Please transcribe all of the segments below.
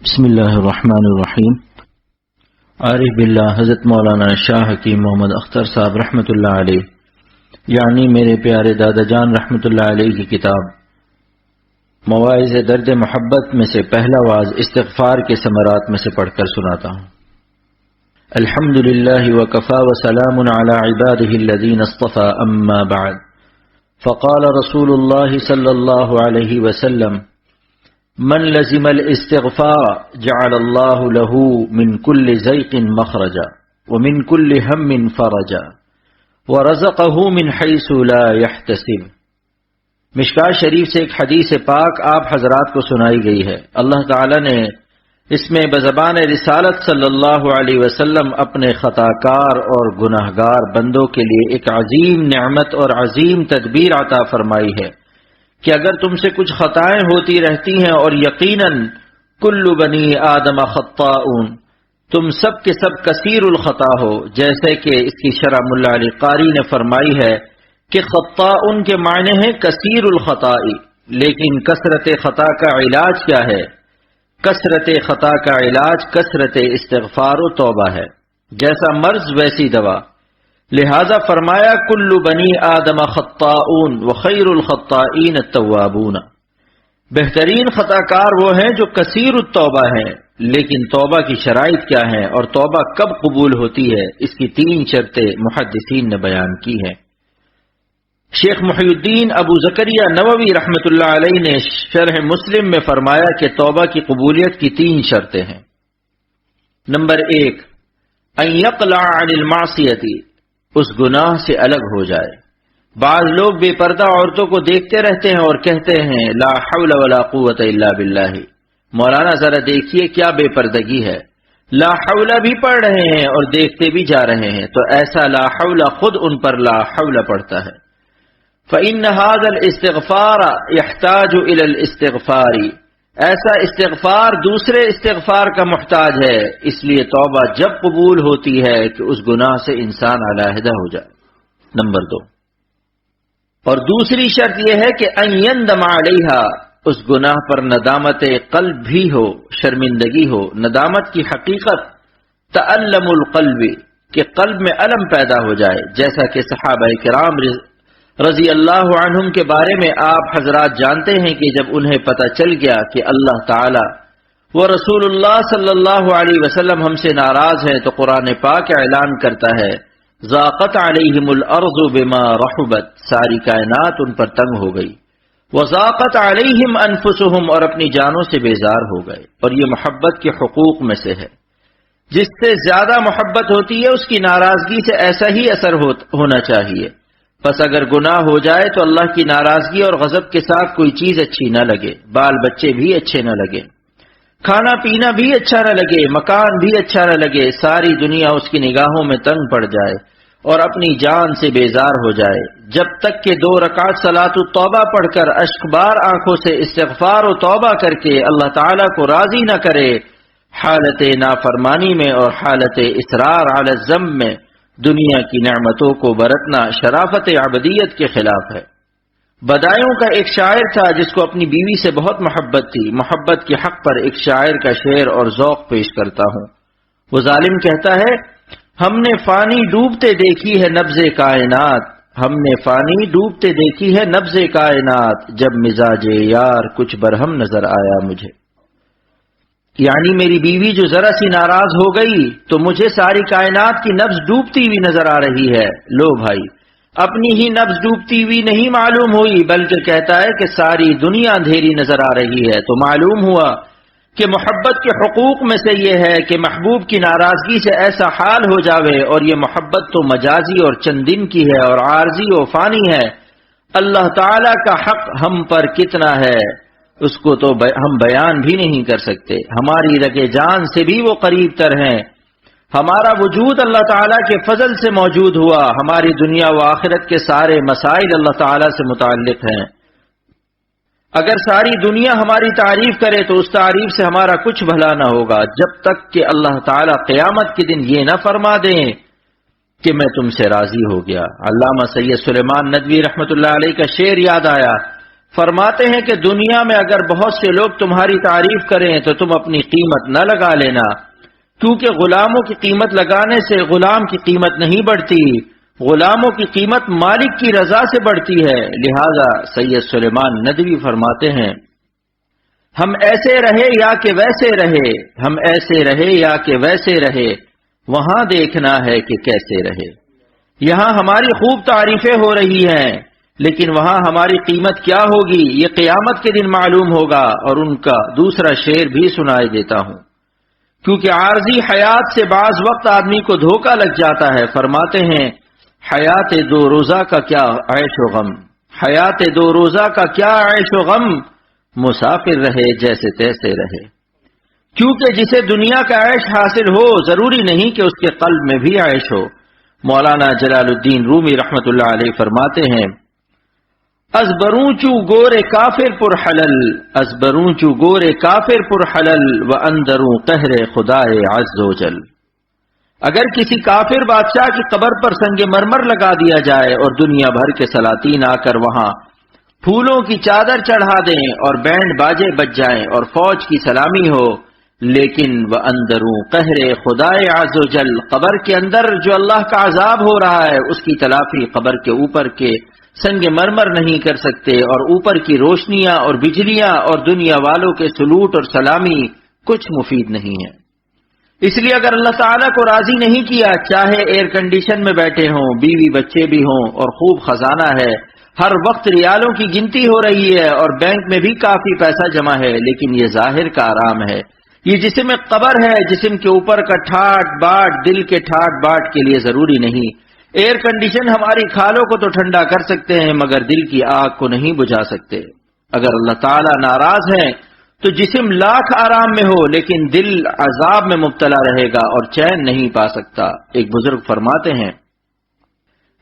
بسم اللہ الرحمن الرحیم۔ عارف باللہ حضرت مولانا شاہ حکیم محمد اختر صاحب رحمۃ اللہ علیہ یعنی میرے پیارے دادا جان رحمۃ اللہ علیہ کی کتاب مواعظ درد محبت میں سے پہلا واعظ استغفار کے ثمرات میں سے پڑھ کر سناتا ہوں۔ الحمد للہ وکفی وسلام علی عبادہ الذین اصطفی اما بعد، فقال رسول اللہ صلی اللہ علیہ وسلم: من لزم الاستغفار جعل اللہ له من كل ضيق مخرجا ومن كل هم فرجا ورزقه من حيث لا يحتسب۔ مشکاۃ شریف سے ایک حدیث پاک آپ حضرات کو سنائی گئی ہے۔ اللہ تعالی نے اس میں بزبان رسالت صلی اللہ علیہ وسلم اپنے خطا کار اور گناہگار بندوں کے لیے ایک عظیم نعمت اور عظیم تدبیر عطا فرمائی ہے کہ اگر تم سے کچھ خطائیں ہوتی رہتی ہیں، اور یقیناً کل بنی آدم خطاؤن، تم سب کے سب کثیر الخطا ہو، جیسے کہ اس کی شرح ملا علی قاری نے فرمائی ہے کہ خطاؤن کے معنی ہیں کثیر الخطائی، لیکن کثرت خطا کا علاج کیا ہے؟ کثرت خطا کا علاج کثرت استغفار و توبہ ہے۔ جیسا مرض ویسی دوا، لہذا فرمایا کل بنی آدم خطاؤن وخیر الخطائین التوابون۔ بہترین خطا کار وہ ہیں جو کثیر التوبہ ہیں، لیکن توبہ کی شرائط کیا ہیں اور توبہ کب قبول ہوتی ہے؟ اس کی 3 شرطیں محدثین نے بیان کی ہیں۔ شیخ محی الدین ابو زکریا نووی رحمۃ اللہ علیہ نے شرح مسلم میں فرمایا کہ توبہ کی قبولیت کی 3 شرطیں ہیں۔ نمبر 1، ان یقلع عن المعصیۃ، اس گناہ سے الگ ہو جائے۔ بعض لوگ بے پردہ عورتوں کو دیکھتے رہتے ہیں اور کہتے ہیں لا حول ولا قوت الا باللہ۔ مولانا ذرا دیکھیے کیا بے پردگی ہے، لا حول بھی پڑھ رہے ہیں اور دیکھتے بھی جا رہے ہیں، تو ایسا لا حول خود ان پر لا حول پڑھتا ہے۔ فإن هذا الاستغفار يحتاج الى الاستغفار، ایسا استغفار دوسرے استغفار کا محتاج ہے، اس لیے توبہ جب قبول ہوتی ہے کہ اس گناہ سے انسان علیحدہ ہو جائے۔ نمبر 2، اور دوسری شرط یہ ہے کہ ان یندم علیہا، اس گناہ پر ندامت قلب بھی ہو، شرمندگی ہو۔ ندامت کی حقیقت تألم القلب، کہ قلب میں الم پیدا ہو جائے، جیسا کہ صحابہ کرام رضی اللہ عنہم کے بارے میں آپ حضرات جانتے ہیں کہ جب انہیں پتہ چل گیا کہ اللہ تعالی و رسول اللہ صلی اللہ علیہ وسلم ہم سے ناراض ہیں، تو قرآن پاک اعلان کرتا ہے ضاقت علیہم الارض بما رحبت، ساری کائنات ان پر تنگ ہو گئی، وضاقت علیہم انفسہم، اور اپنی جانوں سے بیزار ہو گئے۔ اور یہ محبت کے حقوق میں سے ہے، جس سے زیادہ محبت ہوتی ہے اس کی ناراضگی سے ایسا ہی اثر ہونا چاہیے۔ پس اگر گناہ ہو جائے تو اللہ کی ناراضگی اور غضب کے ساتھ کوئی چیز اچھی نہ لگے، بال بچے بھی اچھے نہ لگے، کھانا پینا بھی اچھا نہ لگے، مکان بھی اچھا نہ لگے، ساری دنیا اس کی نگاہوں میں تنگ پڑ جائے اور اپنی جان سے بیزار ہو جائے، جب تک کہ 2 رکعت صلاۃ التوبہ پڑھ کر اشکبار آنکھوں سے استغفار و توبہ کر کے اللہ تعالیٰ کو راضی نہ کرے۔ حالت نافرمانی میں اور حالت اصرار علی الذنب میں دنیا کی نعمتوں کو برتنا شرافت عبدیت کے خلاف ہے۔ بدایوں کا ایک شاعر تھا جس کو اپنی بیوی سے بہت محبت تھی۔ محبت کے حق پر ایک شاعر کا شعر اور ذوق پیش کرتا ہوں۔ وہ ظالم کہتا ہے ہم نے فانی ڈوبتے دیکھی ہے نبض کائنات، ہم نے فانی ڈوبتے دیکھی ہے نبض کائنات، جب مزاج یار کچھ برہم نظر آیا مجھے۔ یعنی میری بیوی جو ذرا سی ناراض ہو گئی تو مجھے ساری کائنات کی نبض ڈوبتی ہوئی نظر آ رہی ہے۔ لو بھائی، اپنی ہی نبض ڈوبتی ہوئی نہیں معلوم ہوئی، بلکہ کہتا ہے کہ ساری دنیا اندھیری نظر آ رہی ہے۔ تو معلوم ہوا کہ محبت کے حقوق میں سے یہ ہے کہ محبوب کی ناراضگی سے ایسا حال ہو جاوے، اور یہ محبت تو مجازی اور چند دن کی ہے اور عارضی و فانی ہے۔ اللہ تعالی کا حق ہم پر کتنا ہے اس کو تو ہم بیان بھی نہیں کر سکتے۔ ہماری رگے جان سے بھی وہ قریب تر ہیں۔ ہمارا وجود اللہ تعالیٰ کے فضل سے موجود ہوا، ہماری دنیا و آخرت کے سارے مسائل اللہ تعالیٰ سے متعلق ہیں۔ اگر ساری دنیا ہماری تعریف کرے تو اس تعریف سے ہمارا کچھ بھلا نہ ہوگا، جب تک کہ اللہ تعالیٰ قیامت کے دن یہ نہ فرما دیں کہ میں تم سے راضی ہو گیا۔ علامہ سید سلیمان ندوی رحمۃ اللہ علیہ کا شعر یاد آیا، فرماتے ہیں کہ دنیا میں اگر بہت سے لوگ تمہاری تعریف کریں تو تم اپنی قیمت نہ لگا لینا، کیونکہ غلاموں کی قیمت لگانے سے غلام کی قیمت نہیں بڑھتی، غلاموں کی قیمت مالک کی رضا سے بڑھتی ہے۔ لہذا سید سلیمان ندوی فرماتے ہیں ہم ایسے رہے یا کہ ویسے رہے، ہم ایسے رہے یا کہ ویسے رہے، وہاں دیکھنا ہے کہ کیسے رہے۔ یہاں ہماری خوب تعریفیں ہو رہی ہیں، لیکن وہاں ہماری قیمت کیا ہوگی یہ قیامت کے دن معلوم ہوگا۔ اور ان کا دوسرا شعر بھی سنائی دیتا ہوں، کیونکہ عارضی حیات سے بعض وقت آدمی کو دھوکہ لگ جاتا ہے۔ فرماتے ہیں حیات دو روزہ کا کیا عیش و غم، حیات دو روزہ کا کیا عیش و غم، مسافر رہے جیسے تیسے رہے۔ کیونکہ جسے دنیا کا عیش حاصل ہو ضروری نہیں کہ اس کے قلب میں بھی عیش ہو۔ مولانا جلال الدین رومی رحمت اللہ علیہ فرماتے ہیں از برونچو گور کافر پر حلل، از برونچو گور کافر پر حلل و اندروں قہر خدائے عز و جل۔ اگر کسی کافر بادشاہ کی قبر پر سنگ مرمر لگا دیا جائے اور دنیا بھر کے سلاطین آ کر وہاں پھولوں کی چادر چڑھا دیں اور بینڈ باجے بج جائیں اور فوج کی سلامی ہو، لیکن وہ اندروں قہر خدائے عز و جل، قبر کے اندر جو اللہ کا عذاب ہو رہا ہے اس کی تلافی قبر کے اوپر کے سنگ مرمر نہیں کر سکتے، اور اوپر کی روشنیاں اور بجلیاں اور دنیا والوں کے سلوٹ اور سلامی کچھ مفید نہیں ہے۔ اس لیے اگر اللہ تعالیٰ کو راضی نہیں کیا، چاہے ایئر کنڈیشن میں بیٹھے ہوں، بیوی بچے بھی ہوں اور خوب خزانہ ہے، ہر وقت ریالوں کی گنتی ہو رہی ہے اور بینک میں بھی کافی پیسہ جمع ہے، لیکن یہ ظاہر کا آرام ہے، یہ جسم قبر ہے، جسم کے اوپر کا ٹھاٹ باٹ دل کے ٹھاٹ باٹ کے لیے ضروری نہیں۔ ایئر کنڈیشن ہماری کھالوں کو تو ٹھنڈا کر سکتے ہیں مگر دل کی آگ کو نہیں بجھا سکتے۔ اگر اللہ تعالیٰ ناراض ہے تو جسم لاکھ آرام میں ہو لیکن دل عذاب میں مبتلا رہے گا اور چین نہیں پا سکتا۔ ایک بزرگ فرماتے ہیں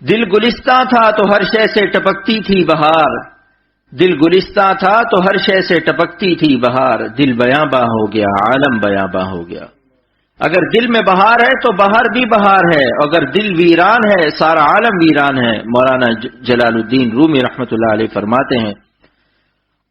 دل گلستاں تھا تو ہر شے سے ٹپکتی تھی بہار، دل گلستاں تھا تو ہر شے سے ٹپکتی تھی بہار، دل بیاں باں ہو گیا عالم بیاں باں ہو گیا۔ اگر دل میں بہار ہے تو باہر بھی بہار ہے، اگر دل ویران ہے سارا عالم ویران ہے۔ مولانا جلال الدین رومی رحمت اللہ علیہ فرماتے ہیں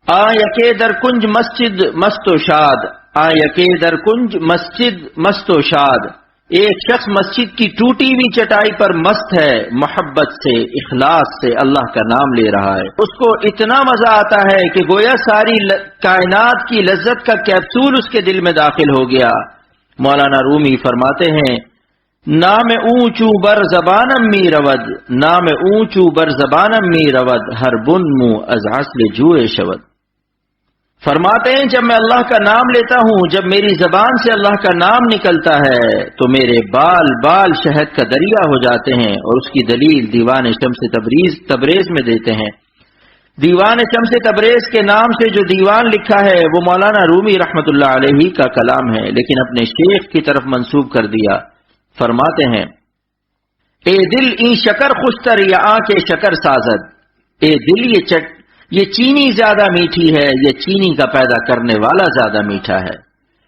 آ یکے در کنج مسجد مست و شاد، آ یکے در کنج مسجد مست و شاد، ایک شخص مسجد کی ٹوٹی ہوئی چٹائی پر مست ہے، محبت سے اخلاص سے اللہ کا نام لے رہا ہے، اس کو اتنا مزہ آتا ہے کہ گویا ساری کائنات کی لذت کا کیپسول اس کے دل میں داخل ہو گیا۔ مولانا رومی فرماتے ہیں نام اونچو بر زبانم می رود، نام اونچو بر زبانم می رود، ہر بن منہ از حسل جوئے شود۔ فرماتے ہیں جب میں اللہ کا نام لیتا ہوں، جب میری زبان سے اللہ کا نام نکلتا ہے تو میرے بال بال شہد کا دریا ہو جاتے ہیں، اور اس کی دلیل دیوان شمس تبریز میں دیتے ہیں۔ دیوان شمس تبریز کے نام سے جو دیوان لکھا ہے وہ مولانا رومی رحمت اللہ علیہ کا کلام ہے، لیکن اپنے شیخ کی طرف منسوب کر دیا۔ فرماتے ہیں اے دل این شکر خوشتر یا آنکھ شکر سازد، اے دل یہ چینی زیادہ میٹھی ہے، یہ چینی کا پیدا کرنے والا زیادہ میٹھا ہے۔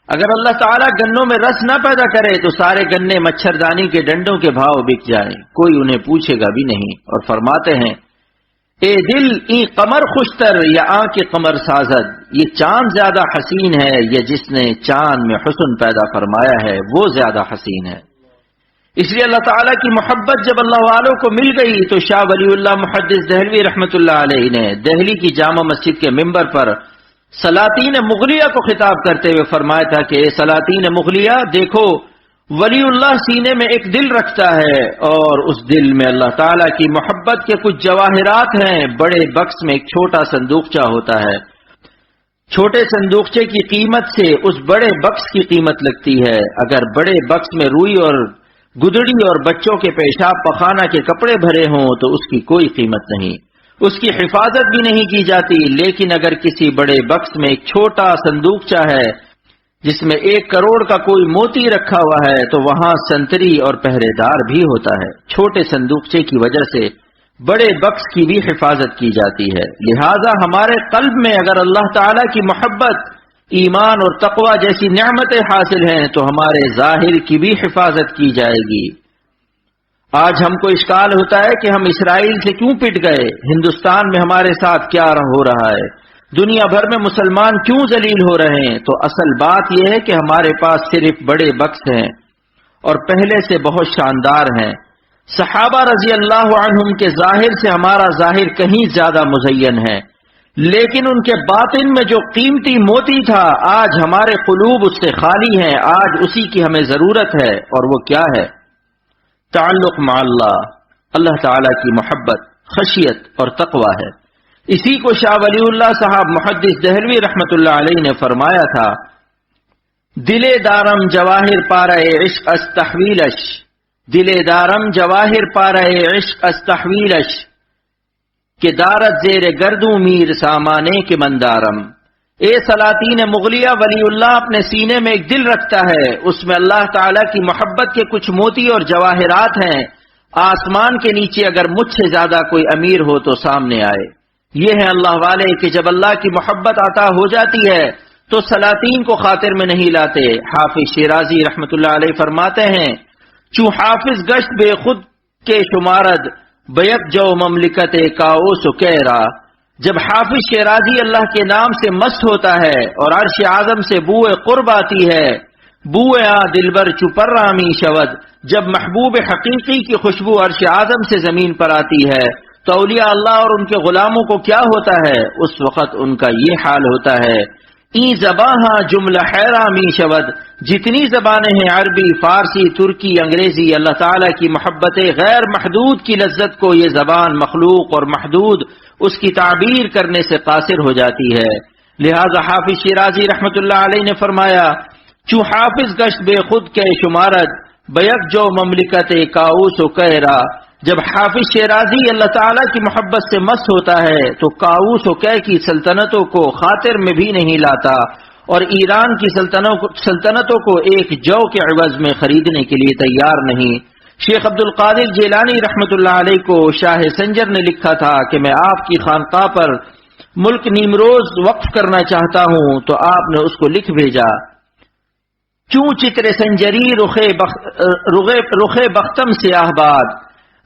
اگر اللہ تعالیٰ گنوں میں رس نہ پیدا کرے تو سارے گنے مچھردانی کے ڈنڈوں کے بھاؤ بک جائیں، کوئی انہیں پوچھے گا بھی نہیں۔ اور فرماتے ہیں اے دل این قمر خوشتر یا آنکھ قمر سازد، یہ چاند زیادہ حسین ہے، یا جس نے چاند میں حسن پیدا فرمایا ہے وہ زیادہ حسین ہے۔ اس لیے اللہ تعالیٰ کی محبت جب اللہ والوں کو مل گئی تو شاہ ولی اللہ محدث دہلوی رحمت اللہ علیہ نے دہلی کی جامع مسجد کے ممبر پر سلاطین مغلیہ کو خطاب کرتے ہوئے فرمایا تھا کہ اے سلاطین مغلیہ، دیکھو ولی اللہ سینے میں ایک دل رکھتا ہے، اور اس دل میں اللہ تعالیٰ کی محبت کے کچھ جواہرات ہیں۔ بڑے بکس میں ایک چھوٹا صندوقچہ ہوتا ہے، چھوٹے صندوقچے کی قیمت سے اس بڑے بکس کی قیمت لگتی ہے۔ اگر بڑے بکس میں روئی اور گدڑی اور بچوں کے پیشاب پخانہ کے کپڑے بھرے ہوں تو اس کی کوئی قیمت نہیں، اس کی حفاظت بھی نہیں کی جاتی۔ لیکن اگر کسی بڑے بکس میں ایک چھوٹا صندوقچہ ہے جس میں 1 کروڑ کا کوئی موتی رکھا ہوا ہے تو وہاں سنتری اور پہرے دار بھی ہوتا ہے۔ چھوٹے صندوقچے کی وجہ سے بڑے بکس کی بھی حفاظت کی جاتی ہے۔ لہذا ہمارے قلب میں اگر اللہ تعالیٰ کی محبت، ایمان اور تقوی جیسی نعمتیں حاصل ہیں تو ہمارے ظاہر کی بھی حفاظت کی جائے گی۔ آج ہم کو اشکال ہوتا ہے کہ ہم اسرائیل سے کیوں پٹ گئے، ہندوستان میں ہمارے ساتھ کیا ہو رہا ہے، دنیا بھر میں مسلمان کیوں ذلیل ہو رہے ہیں۔ تو اصل بات یہ ہے کہ ہمارے پاس صرف بڑے بکس ہیں اور پہلے سے بہت شاندار ہیں۔ صحابہ رضی اللہ عنہم کے ظاہر سے ہمارا ظاہر کہیں زیادہ مزین ہے، لیکن ان کے باطن میں جو قیمتی موتی تھا آج ہمارے قلوب اس سے خالی ہیں۔ آج اسی کی ہمیں ضرورت ہے، اور وہ کیا ہے؟ تعلق مع اللہ، اللہ تعالی کی محبت، خشیت اور تقوی ہے۔ اسی کو شاہ ولی اللہ صاحب محدث دہلوی رحمت اللہ علیہ نے فرمایا تھا، دل دارم جواہر پارہ عشق استحویلش، دل دارم جواہر پارہ عشق استحویلش، کہ دارت زیر گردوں میر سامانے کے مندارم۔ اے سلاطین مغلیہ، ولی اللہ اپنے سینے میں ایک دل رکھتا ہے، اس میں اللہ تعالی کی محبت کے کچھ موتی اور جواہرات ہیں۔ آسمان کے نیچے اگر مجھ سے زیادہ کوئی امیر ہو تو سامنے آئے۔ یہ ہے اللہ والے کہ جب اللہ کی محبت عطا ہو جاتی ہے تو سلاطین کو خاطر میں نہیں لاتے۔ حافظ شیرازی رحمت اللہ علیہ فرماتے ہیں، چوں حافظ گشت بے خود کے شمارد، بیک جو مملکت کاؤس و کیرا۔ جب حافظ شیرازی اللہ کے نام سے مست ہوتا ہے اور عرش اعظم سے بوئے قرب آتی ہے، بوئے دلبر چپر رامی شود، جب محبوب حقیقی کی خوشبو عرش اعظم سے زمین پر آتی ہے تو اولیاء اللہ اور ان کے غلاموں کو کیا ہوتا ہے؟ اس وقت ان کا یہ حال ہوتا ہے، این زباں جملہ حیرامی شود، جتنی زبانیں ہیں عربی، فارسی، ترکی، انگریزی، اللہ تعالیٰ کی محبت غیر محدود کی لذت کو یہ زبان مخلوق اور محدود اس کی تعبیر کرنے سے قاصر ہو جاتی ہے۔ لہذا حافظ شیرازی رحمت اللہ علیہ نے فرمایا، چوں حافظ گشت بے خود کے شمارد، بیک جو مملکت کاؤس و کیرا۔ جب حافظ شیرازی اللہ تعالیٰ کی محبت سے مست ہوتا ہے تو کاؤس و کہ کی سلطنتوں کو خاطر میں بھی نہیں لاتا، اور ایران کی سلطنتوں کو ایک جو کے عوض میں خریدنے کے لیے تیار نہیں۔ شیخ عبد القادر جیلانی رحمت اللہ علیہ کو شاہ سنجر نے لکھا تھا کہ میں آپ کی خانقاہ پر ملک نیمروز وقف کرنا چاہتا ہوں، تو آپ نے اس کو لکھ بھیجا، چوں چتر سنجری رخ بختم سیاہ باد،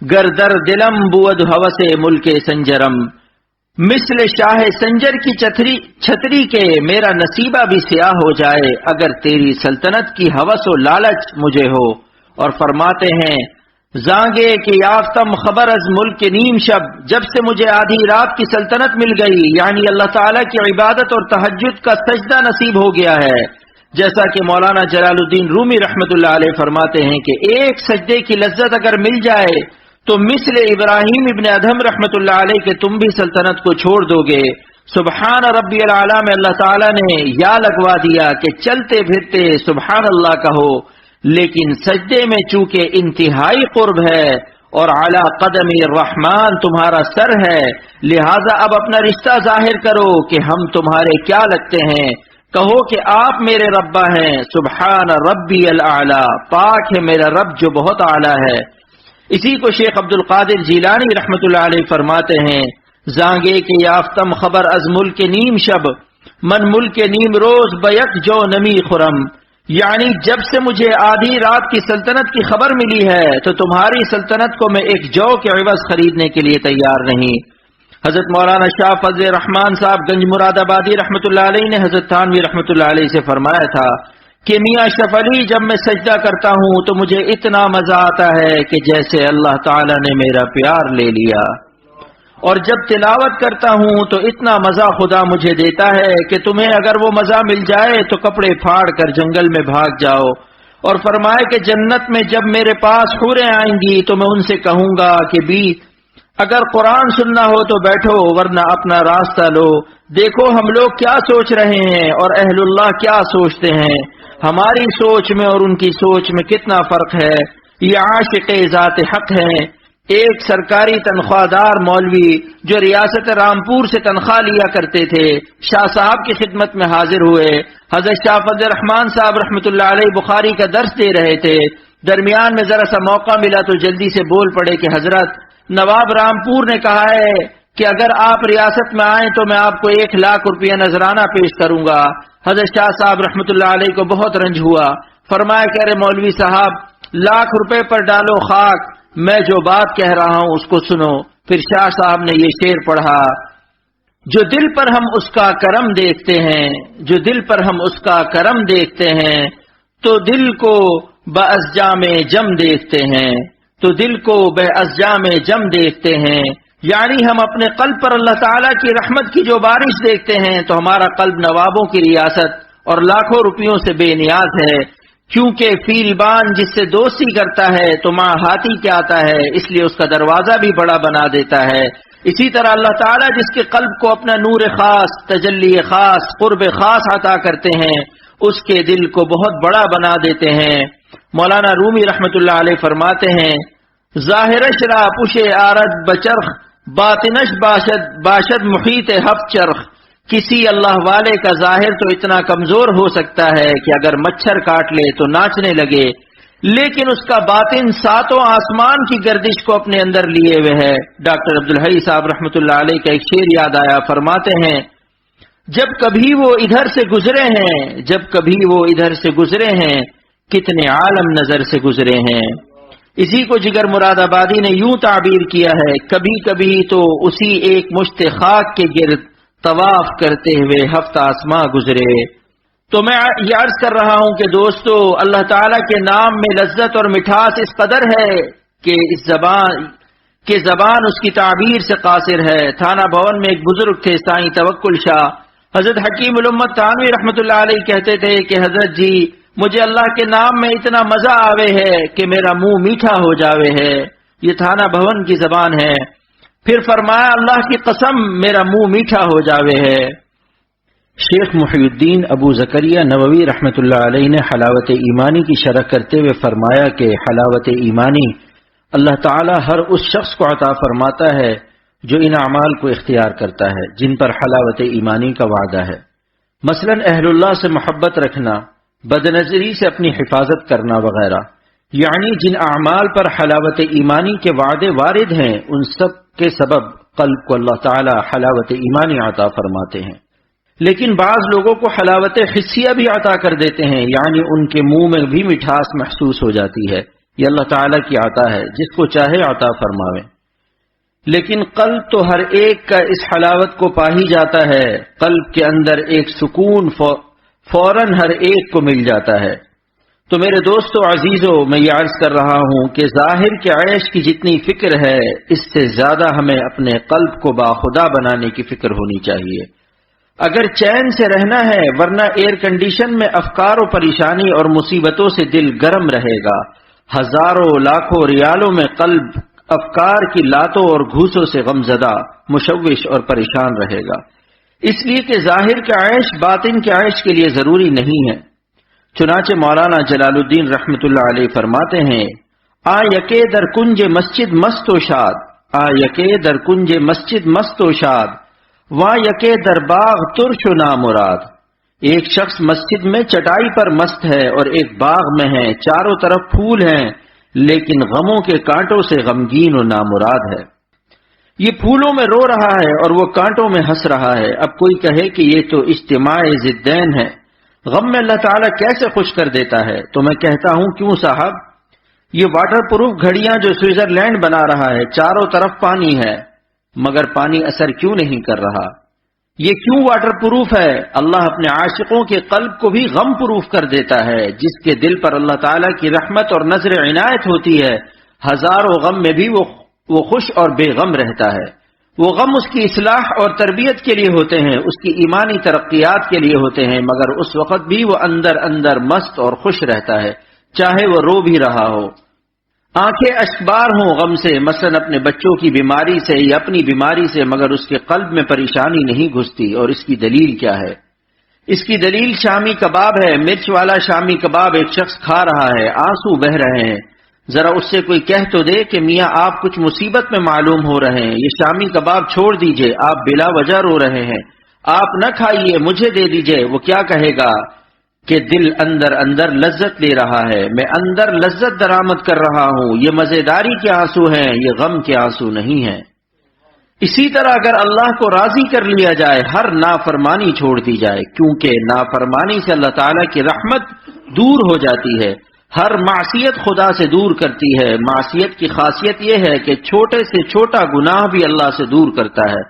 گر در دلم بود ہوس ملک سنجرم۔ مثل شاہ سنجر کی چھتری کے میرا نصیبہ بھی سیاہ ہو جائے اگر تیری سلطنت کی ہوس و لالچ مجھے ہو۔ اور فرماتے ہیں، زانگے کہ یافتم خبر از ملک نیم شب، جب سے مجھے آدھی رات کی سلطنت مل گئی، یعنی اللہ تعالیٰ کی عبادت اور تہجد کا سجدہ نصیب ہو گیا ہے۔ جیسا کہ مولانا جلال الدین رومی رحمت اللہ علیہ فرماتے ہیں کہ ایک سجدے کی لذت اگر مل جائے تو مثل ابراہیم ابن ادھم رحمت اللہ علیہ کہ تم بھی سلطنت کو چھوڑ دو گے۔ سبحان ربی العالی میں اللہ تعالیٰ نے یا لگوا دیا کہ چلتے پھرتے سبحان اللہ کہو، لیکن سجدے میں چونکہ انتہائی قرب ہے اور اعلی قدم الرحمن تمہارا سر ہے، لہذا اب اپنا رشتہ ظاہر کرو کہ ہم تمہارے کیا لگتے ہیں، کہو کہ آپ میرے ربا ہیں۔ سبحان ربی العالی، پاک ہے میرا رب جو بہت اعلیٰ ہے۔ اسی کو شیخ عبد القادر جیلانی رحمت اللہ علیہ فرماتے ہیں، زانگے کے یافتم خبر از ملک نیم شب، من ملک نیم روز بیک جو نمی خرم، یعنی جب سے مجھے آدھی رات کی سلطنت کی خبر ملی ہے تو تمہاری سلطنت کو میں ایک جو کے عوض خریدنے کے لیے تیار نہیں۔ حضرت مولانا شاہ فضل الرحمان صاحب گنج مراد آبادی رحمت اللہ علیہ نے حضرت تھانوی رحمت اللہ علیہ سے فرمایا تھا کہ میاں اشرف علی جب میں سجدہ کرتا ہوں تو مجھے اتنا مزہ آتا ہے کہ جیسے اللہ تعالی نے میرا پیار لے لیا، اور جب تلاوت کرتا ہوں تو اتنا مزہ خدا مجھے دیتا ہے کہ تمہیں اگر وہ مزہ مل جائے تو کپڑے پھاڑ کر جنگل میں بھاگ جاؤ۔ اور فرمائے کہ جنت میں جب میرے پاس حوریں آئیں گی تو میں ان سے کہوں گا کہ بھی اگر قرآن سننا ہو تو بیٹھو ورنہ اپنا راستہ لو، دیکھو ہم لوگ کیا سوچ رہے ہیں اور اہل اللہ کیا سوچتے ہیں، ہماری سوچ میں اور ان کی سوچ میں کتنا فرق ہے۔ یہ عاشق ذات حق ہیں۔ ایک سرکاری تنخواہ دار مولوی جو ریاست رامپور سے تنخواہ لیا کرتے تھے، شاہ صاحب کی خدمت میں حاضر ہوئے۔ حضرت شاہ فضل الرحمان صاحب رحمت اللہ علیہ بخاری کا درس دے رہے تھے، درمیان میں ذرا سا موقع ملا تو جلدی سے بول پڑے کہ حضرت نواب رامپور نے کہا ہے کہ اگر آپ ریاست میں آئیں تو میں آپ کو 1,00,000 روپیہ نذرانہ پیش کروں گا۔ حضرت شاہ صاحب رحمت اللہ علیہ کو بہت رنج ہوا، فرمایا کہ ارے مولوی صاحب 1,00,000 روپے پر ڈالو خاک، میں جو بات کہہ رہا ہوں اس کو سنو۔ پھر شاہ صاحب نے یہ شعر پڑھا، جو دل پر ہم اس کا کرم دیکھتے ہیں، جو دل پر ہم اس کا کرم دیکھتے ہیں، تو دل کو بازجام جم دیکھتے ہیں، تو دل کو بازجام جم دیکھتے ہیں۔ یعنی ہم اپنے قلب پر اللہ تعالیٰ کی رحمت کی جو بارش دیکھتے ہیں تو ہمارا قلب نوابوں کی ریاست اور لاکھوں روپیوں سے بے نیاز ہے، کیونکہ فیلبان جس سے دوستی کرتا ہے تو ماں ہاتھی کیا آتا ہے، اس لیے اس کا دروازہ بھی بڑا بنا دیتا ہے۔ اسی طرح اللہ تعالیٰ جس کے قلب کو اپنا نور خاص، تجلی خاص، قرب خاص عطا کرتے ہیں، اس کے دل کو بہت بڑا بنا دیتے ہیں۔ مولانا رومی رحمت اللہ علیہ فرماتے ہیں، ظاہرش را پوش آرد بچرخ، باطنش باشد محیط ہف چرخ۔ کسی اللہ والے کا ظاہر تو اتنا کمزور ہو سکتا ہے کہ اگر مچھر کاٹ لے تو ناچنے لگے، لیکن اس کا باطن ساتوں آسمان کی گردش کو اپنے اندر لیے ہوئے ہے۔ ڈاکٹر عبدالحی صاحب رحمۃ اللہ علیہ کا ایک شعر یاد آیا، فرماتے ہیں، جب کبھی وہ ادھر سے گزرے ہیں، جب کبھی وہ ادھر سے گزرے ہیں، کتنے عالم نظر سے گزرے ہیں۔ اسی کو جگر مراد آبادی نے یوں تعبیر کیا ہے، کبھی کبھی تو اسی ایک مشت خاک کے گرد طواف کرتے ہوئے ہفتہ آسماں گزرے۔ تو میں یہ عرض کر رہا ہوں کہ دوستو، اللہ تعالیٰ کے نام میں لذت اور مٹھاس اس قدر ہے کہ زبان اس کی تعبیر سے قاصر ہے۔ تھانہ بھون میں ایک بزرگ تھے سائیں توکل شاہ، حضرت حکیم الامت تھانوی رحمت اللہ علیہ کہتے تھے کہ حضرت جی، مجھے اللہ کے نام میں اتنا مزہ آوے ہے کہ میرا منہ میٹھا ہو جاوے ہے۔ یہ تھانہ بھون کی زبان ہے۔ پھر فرمایا، اللہ کی قسم میرا منہ میٹھا ہو جاوے ہے۔ شیخ محی الدین ابو زکریا نووی رحمت اللہ علیہ نے حلاوت ایمانی کی شرح کرتے ہوئے فرمایا کہ حلاوت ایمانی اللہ تعالی ہر اس شخص کو عطا فرماتا ہے جو ان اعمال کو اختیار کرتا ہے جن پر حلاوت ایمانی کا وعدہ ہے، مثلا اہل اللہ سے محبت رکھنا، بدنظری سے اپنی حفاظت کرنا وغیرہ۔ یعنی جن اعمال پر حلاوت ایمانی کے وعدے وارد ہیں ان سب کے سبب قلب کو اللہ تعالی حلاوت ایمانی عطا فرماتے ہیں۔ لیکن بعض لوگوں کو حلاوت حسیہ بھی عطا کر دیتے ہیں، یعنی ان کے منہ میں بھی مٹھاس محسوس ہو جاتی ہے۔ یہ اللہ تعالیٰ کی عطا ہے، جس کو چاہے عطا فرماوے۔ لیکن قلب تو ہر ایک کا اس حلاوت کو پا ہی جاتا ہے۔ قلب کے اندر ایک سکون فوراً ہر ایک کو مل جاتا ہے۔ تو میرے دوستو عزیزو، میں یہ عرض کر رہا ہوں کہ ظاہر کے عیش کی جتنی فکر ہے، اس سے زیادہ ہمیں اپنے قلب کو باخدا بنانے کی فکر ہونی چاہیے۔ اگر چین سے رہنا ہے، ورنہ ایئر کنڈیشن میں افکار و پریشانی اور مصیبتوں سے دل گرم رہے گا۔ ہزاروں لاکھوں ریالوں میں قلب افکار کی لاتوں اور گھوسوں سے غمزدہ، مشوش اور پریشان رہے گا۔ اس لیے کہ ظاہر کا عیش باطن کے عیش کے لیے ضروری نہیں ہے۔ چنانچہ مولانا جلال الدین رحمت اللہ علیہ فرماتے ہیں، آ یکے در کنج مسجد مست و شاد، آ یکے در کنج مسجد مست و شاد، وا یکے در باغ ترش و نامراد۔ ایک شخص مسجد میں چٹائی پر مست ہے اور ایک باغ میں ہے، چاروں طرف پھول ہیں، لیکن غموں کے کانٹوں سے غمگین و نامراد ہے۔ یہ پھولوں میں رو رہا ہے اور وہ کانٹوں میں ہنس رہا ہے۔ اب کوئی کہے کہ یہ تو اجتماع ضدین ہے، غم میں اللہ تعالیٰ کیسے خوش کر دیتا ہے؟ تو میں کہتا ہوں، کیوں صاحب، یہ واٹر پروف گھڑیاں جو سوئٹزرلینڈ بنا رہا ہے، چاروں طرف پانی ہے، مگر پانی اثر کیوں نہیں کر رہا؟ یہ کیوں واٹر پروف ہے؟ اللہ اپنے عاشقوں کے قلب کو بھی غم پروف کر دیتا ہے۔ جس کے دل پر اللہ تعالیٰ کی رحمت اور نظر عنایت ہوتی ہے، ہزاروں غم میں بھی وہ خوش اور بے غم رہتا ہے۔ وہ غم اس کی اصلاح اور تربیت کے لیے ہوتے ہیں، اس کی ایمانی ترقیات کے لیے ہوتے ہیں، مگر اس وقت بھی وہ اندر اندر مست اور خوش رہتا ہے، چاہے وہ رو بھی رہا ہو۔ آنکھیں اشکبار ہوں غم سے، مثلا اپنے بچوں کی بیماری سے یا اپنی بیماری سے، مگر اس کے قلب میں پریشانی نہیں گھستی۔ اور اس کی دلیل کیا ہے؟ اس کی دلیل شامی کباب ہے۔ مرچ والا شامی کباب ایک شخص کھا رہا ہے، آنسو بہ رہے ہیں۔ ذرا اس سے کوئی کہہ تو دے کہ میاں آپ کچھ مصیبت میں معلوم ہو رہے ہیں، یہ شامی کباب چھوڑ دیجئے، آپ بلا وجہ رو رہے ہیں، آپ نہ کھائیے، مجھے دے دیجئے۔ وہ کیا کہے گا کہ دل اندر اندر لذت لے رہا ہے، میں اندر لذت درآمد کر رہا ہوں، یہ مزیداری کے آنسو ہیں، یہ غم کے آنسو نہیں ہیں۔ اسی طرح اگر اللہ کو راضی کر لیا جائے، ہر نافرمانی چھوڑ دی جائے، کیونکہ نافرمانی سے اللہ تعالیٰ کی رحمت دور ہو جاتی ہے۔ ہر معصیت خدا سے دور کرتی ہے۔ معصیت کی خاصیت یہ ہے کہ چھوٹے سے چھوٹا گناہ بھی اللہ سے دور کرتا ہے،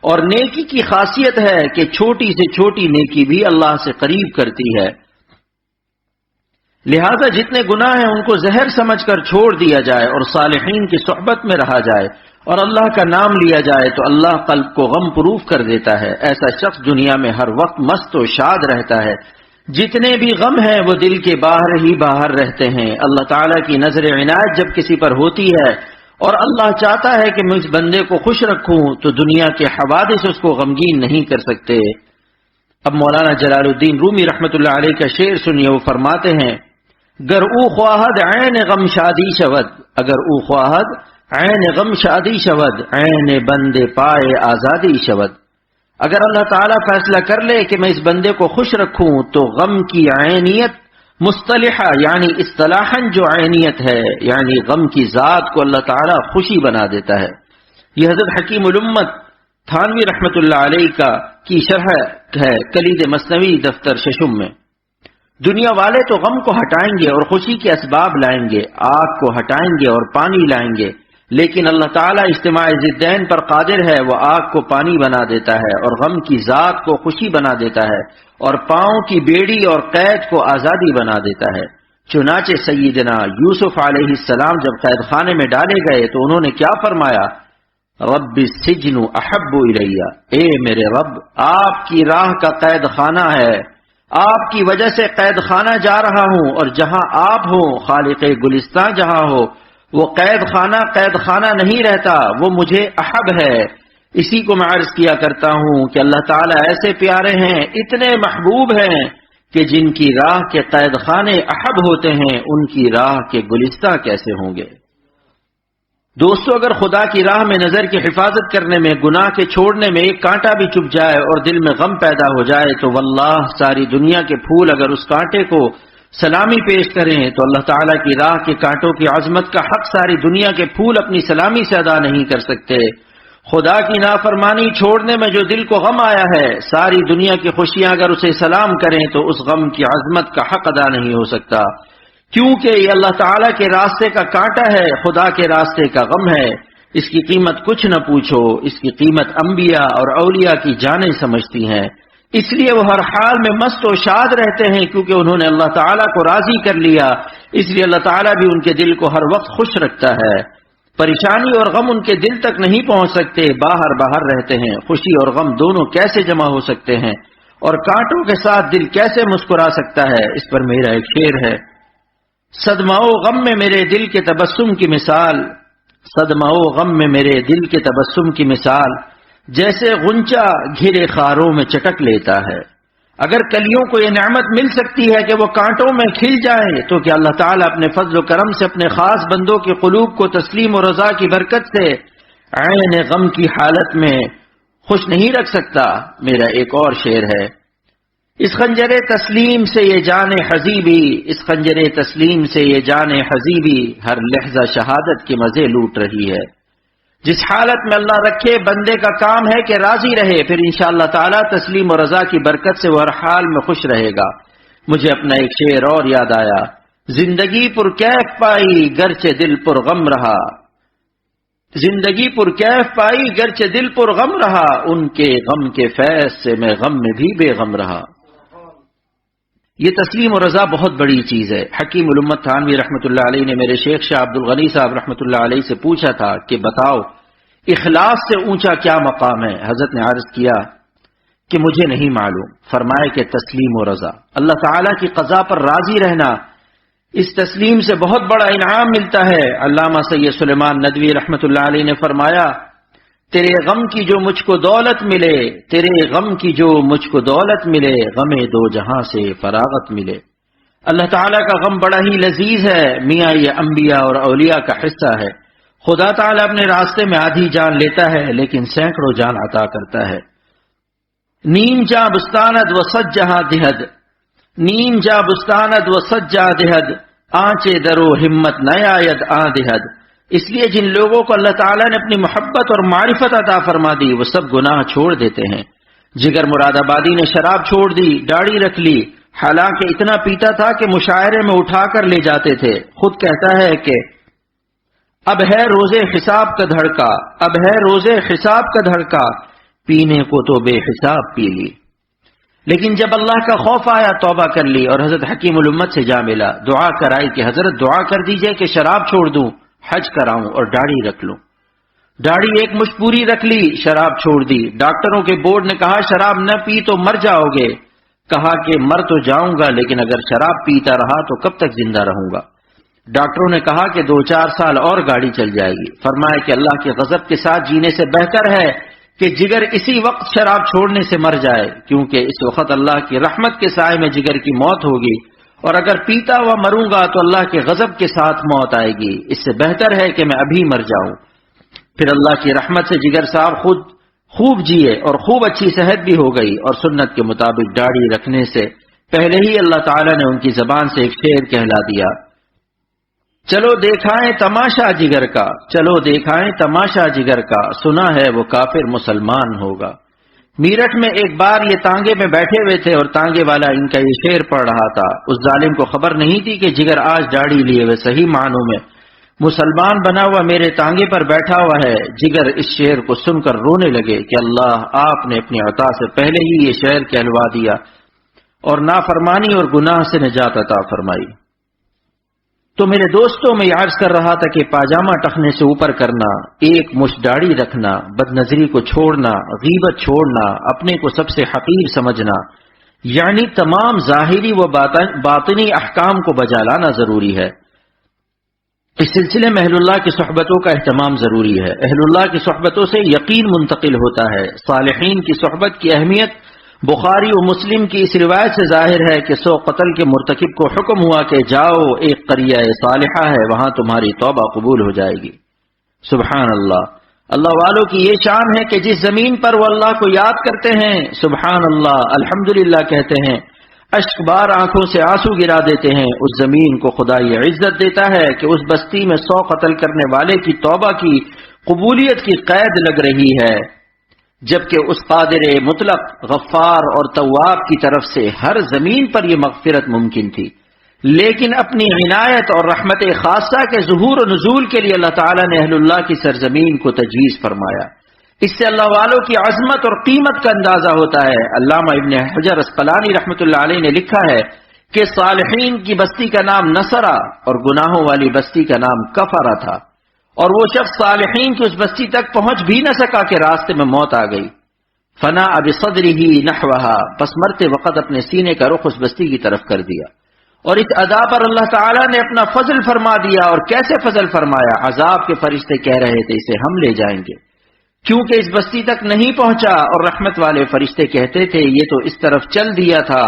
اور نیکی کی خاصیت ہے کہ چھوٹی سے چھوٹی نیکی بھی اللہ سے قریب کرتی ہے۔ لہذا جتنے گناہ ہیں ان کو زہر سمجھ کر چھوڑ دیا جائے اور صالحین کی صحبت میں رہا جائے اور اللہ کا نام لیا جائے تو اللہ قلب کو غم پروف کر دیتا ہے۔ ایسا شخص دنیا میں ہر وقت مست و شاد رہتا ہے۔ جتنے بھی غم ہیں وہ دل کے باہر ہی باہر رہتے ہیں۔ اللہ تعالیٰ کی نظر عنایت جب کسی پر ہوتی ہے اور اللہ چاہتا ہے کہ میں اس بندے کو خوش رکھوں تو دنیا کے حوادث اس کو غمگین نہیں کر سکتے۔ اب مولانا جلال الدین رومی رحمۃ اللہ علیہ کا شعر سنیے، وہ فرماتے ہیں، گر او خواہد عین غم شادی شود، اگر او خواہد عین غم شادی شود، عین بندے پائے آزادی شود۔ اگر اللہ تعالیٰ فیصلہ کر لے کہ میں اس بندے کو خوش رکھوں تو غم کی عینیت مصطلحہ یعنی اصطلاحاً جو عینیت ہے یعنی غم کی ذات کو اللہ تعالیٰ خوشی بنا دیتا ہے۔ یہ حضرت حکیم الامت تھانوی رحمۃ اللہ علیہ کی شرح ہے کلید مثنوی دفتر ششم میں۔ دنیا والے تو غم کو ہٹائیں گے اور خوشی کے اسباب لائیں گے، آگ کو ہٹائیں گے اور پانی لائیں گے، لیکن اللہ تعالیٰ اجتماع ضدین پر قادر ہے، وہ آگ کو پانی بنا دیتا ہے اور غم کی ذات کو خوشی بنا دیتا ہے اور پاؤں کی بیڑی اور قید کو آزادی بنا دیتا ہے۔ چنانچہ سیدنا یوسف علیہ السلام جب قید خانے میں ڈالے گئے تو انہوں نے کیا فرمایا؟ رب السجن احب الیہ، اے میرے رب آپ کی راہ کا قید خانہ ہے، آپ کی وجہ سے قید خانہ جا رہا ہوں، اور جہاں آپ ہو خالق گلستان جہاں ہو وہ قید خانہ نہیں رہتا، وہ مجھے احب ہے۔ اسی کو میں عرض کیا کرتا ہوں کہ اللہ تعالیٰ ایسے پیارے ہیں، اتنے محبوب ہیں کہ جن کی راہ کے قید خانے احب ہوتے ہیں ان کی راہ کے گلستاں کیسے ہوں گے؟ دوستو، اگر خدا کی راہ میں نظر کی حفاظت کرنے میں، گناہ کے چھوڑنے میں ایک کانٹا بھی چپ جائے اور دل میں غم پیدا ہو جائے تو واللہ ساری دنیا کے پھول اگر اس کانٹے کو سلامی پیش کریں تو اللہ تعالیٰ کی راہ کے کانٹوں کی عظمت کا حق ساری دنیا کے پھول اپنی سلامی سے ادا نہیں کر سکتے۔ خدا کی نافرمانی چھوڑنے میں جو دل کو غم آیا ہے، ساری دنیا کی خوشیاں اگر اسے سلام کریں تو اس غم کی عظمت کا حق ادا نہیں ہو سکتا، کیونکہ یہ اللہ تعالیٰ کے راستے کا کانٹا ہے، خدا کے راستے کا غم ہے۔ اس کی قیمت کچھ نہ پوچھو، اس کی قیمت انبیاء اور اولیاء کی جانیں سمجھتی ہیں، اس لیے وہ ہر حال میں مست و شاد رہتے ہیں کیونکہ انہوں نے اللہ تعالیٰ کو راضی کر لیا، اس لیے اللہ تعالیٰ بھی ان کے دل کو ہر وقت خوش رکھتا ہے۔ پریشانی اور غم ان کے دل تک نہیں پہنچ سکتے، باہر باہر رہتے ہیں۔ خوشی اور غم دونوں کیسے جمع ہو سکتے ہیں اور کانٹوں کے ساتھ دل کیسے مسکرا سکتا ہے؟ اس پر میرا ایک شعر ہے، صدمہ و غم میں میرے دل کے تبسم کی مثال، صدمہ و غم میں میرے دل کے تبسم کی مثال، جیسے غنچہ گھرے خاروں میں چٹک لیتا ہے۔ اگر کلیوں کو یہ نعمت مل سکتی ہے کہ وہ کانٹوں میں کھل جائیں تو کیا اللہ تعالیٰ اپنے فضل و کرم سے اپنے خاص بندوں کے قلوب کو تسلیم و رضا کی برکت سے عین غم کی حالت میں خوش نہیں رکھ سکتا؟ میرا ایک اور شعر ہے، اس خنجر تسلیم سے یہ جان حزیبی، اس خنجر تسلیم سے یہ جان حزیبی ہر لحظہ شہادت کے مزے لوٹ رہی ہے۔ جس حالت میں اللہ رکھے بندے کا کام ہے کہ راضی رہے، پھر انشاءاللہ تعالیٰ تسلیم و رضا کی برکت سے وہ ہر حال میں خوش رہے گا۔ مجھے اپنا ایک شعر اور یاد آیا، زندگی پر کیف پائی گرچہ دل پر غم رہا، زندگی پر کیف پائی گرچہ دل پر غم رہا، ان کے غم کے فیض سے میں غم میں بھی بے غم رہا۔ یہ تسلیم و رضا بہت بڑی چیز ہے۔ حکیم الامت تھانوی رحمۃ اللہ علیہ نے میرے شیخ شاہ عبد الغنی صاحب رحمۃ اللہ علیہ سے پوچھا تھا کہ بتاؤ اخلاص سے اونچا کیا مقام ہے؟ حضرت نے عرض کیا کہ مجھے نہیں معلوم۔ فرمائے کہ تسلیم و رضا، اللہ تعالیٰ کی قضا پر راضی رہنا، اس تسلیم سے بہت بڑا انعام ملتا ہے۔ علامہ سید سلیمان ندوی رحمۃ اللہ علیہ نے فرمایا، تیرے غم کی جو مجھ کو دولت ملے، تیرے غم کی جو مجھ کو دولت ملے، غم دو جہاں سے فراغت ملے۔ اللہ تعالیٰ کا غم بڑا ہی لذیذ ہے میاں، یہ انبیاء اور اولیاء کا حصہ ہے۔ خدا تعالیٰ اپنے راستے میں آدھی جان لیتا ہے لیکن سینکڑوں جان عطا کرتا ہے۔ نیم جاں بستاند و سجہاں دہد، نیم جاں بستاند و سجہاں دہد، آنچے درو ہمت نیاید آں دہد۔ اس لیے جن لوگوں کو اللہ تعالیٰ نے اپنی محبت اور معرفت عطا فرما دی وہ سب گناہ چھوڑ دیتے ہیں۔ جگر مراد آبادی نے شراب چھوڑ دی، داڑھی رکھ لی، حالانکہ اتنا پیتا تھا کہ مشاعرے میں اٹھا کر لے جاتے تھے۔ خود کہتا ہے کہ اب ہے روزے حساب کا دھڑکا، اب ہے روزے حساب کا دھڑکا، پینے کو تو بے حساب پی لی۔ لیکن جب اللہ کا خوف آیا توبہ کر لی اور حضرت حکیم الامت سے جا ملا، دعا کرائی کہ حضرت دعا کر دیجئے کہ شراب چھوڑ دوں، حج کراؤں اور داڑھی رکھ لوں۔ داڑھی ایک مشت پوری رکھ لی، شراب چھوڑ دی۔ ڈاکٹروں کے بورڈ نے کہا شراب نہ پی تو مر جاؤ گے۔ کہا کہ مر تو جاؤں گا لیکن اگر شراب پیتا رہا تو کب تک زندہ رہوں گا۔ ڈاکٹروں نے کہا کہ 2-4 سال اور گاڑی چل جائے گی۔ فرمایا کہ اللہ کے غضب کے ساتھ جینے سے بہتر ہے کہ جگر اسی وقت شراب چھوڑنے سے مر جائے، کیونکہ اس وقت اللہ کی رحمت کے سائے میں جگر کی موت ہوگی، اور اگر پیتا ہوا مروں گا تو اللہ کے غضب کے ساتھ موت آئے گی۔ اس سے بہتر ہے کہ میں ابھی مر جاؤں۔ پھر اللہ کی رحمت سے جگر صاحب خود خوب جیے اور خوب اچھی صحت بھی ہو گئی، اور سنت کے مطابق داڑھی رکھنے سے پہلے ہی اللہ تعالیٰ نے ان کی زبان سے ایک شعر کہلا دیا، چلو دیکھائیں تماشا جگر کا، چلو دیکھائیں تماشا جگر کا، سنا ہے وہ کافر مسلمان ہوگا۔ میرٹھ میں ایک بار یہ تانگے میں بیٹھے ہوئے تھے اور تانگے والا ان کا یہ شعر پڑھ رہا تھا۔ اس ظالم کو خبر نہیں تھی کہ جگر آج داڑھی لیے ہوئے صحیح معنوں میں مسلمان بنا ہوا میرے تانگے پر بیٹھا ہوا ہے۔ جگر اس شعر کو سن کر رونے لگے کہ اللہ آپ نے اپنی عطا سے پہلے ہی یہ شعر کہلوا دیا اور نافرمانی اور گناہ سے نجات عطا فرمائی۔ تو میرے دوستوں میں یہ عرض کر رہا تھا کہ پاجامہ ٹخنے سے اوپر کرنا، ایک مشت داڑھی رکھنا، بد نظری کو چھوڑنا، غیبت چھوڑنا، اپنے کو سب سے حقیر سمجھنا، یعنی تمام ظاہری و باطنی احکام کو بجا لانا ضروری ہے۔ اس سلسلے میں اہل اللہ کی صحبتوں کا اہتمام ضروری ہے۔ اہل اللہ کی صحبتوں سے یقین منتقل ہوتا ہے۔ صالحین کی صحبت کی اہمیت بخاری و مسلم کی اس روایت سے ظاہر ہے کہ 100 قتل کے مرتکب کو حکم ہوا کہ جاؤ ایک قریہ صالحہ ہے، وہاں تمہاری توبہ قبول ہو جائے گی۔ سبحان اللہ، اللہ والوں کی یہ شان ہے کہ جس زمین پر وہ اللہ کو یاد کرتے ہیں، سبحان اللہ، الحمدللہ کہتے ہیں، اشک بار آنکھوں سے آنسو گرا دیتے ہیں، اس زمین کو خدا یہ عزت دیتا ہے کہ اس بستی میں 100 قتل کرنے والے کی توبہ کی قبولیت کی قید لگ رہی ہے، جبکہ اس قادر مطلق غفار اور تواب کی طرف سے ہر زمین پر یہ مغفرت ممکن تھی، لیکن اپنی عنایت اور رحمت خاصہ کے ظہور و نزول کے لیے اللہ تعالیٰ نے اہل اللہ کی سرزمین کو تجویز فرمایا۔ اس سے اللہ والوں کی عظمت اور قیمت کا اندازہ ہوتا ہے۔ علامہ ابن حجر اسقلانی رحمۃ اللہ علیہ نے لکھا ہے کہ صالحین کی بستی کا نام نصرہ اور گناہوں والی بستی کا نام کفرہ تھا، اور وہ شخص صالحین کی اس بستی تک پہنچ بھی نہ سکا کہ راستے میں موت آ گئی۔ فنا بصدرہ نحوہا، پس مرتے وقت اپنے سینے کا رخ اس بستی کی طرف کر دیا، اور اس ادا پر اللہ تعالیٰ نے اپنا فضل فرما دیا۔ اور کیسے فضل فرمایا؟ عذاب کے فرشتے کہہ رہے تھے اسے ہم لے جائیں گے، کیونکہ اس بستی تک نہیں پہنچا، اور رحمت والے فرشتے کہتے تھے یہ تو اس طرف چل دیا تھا،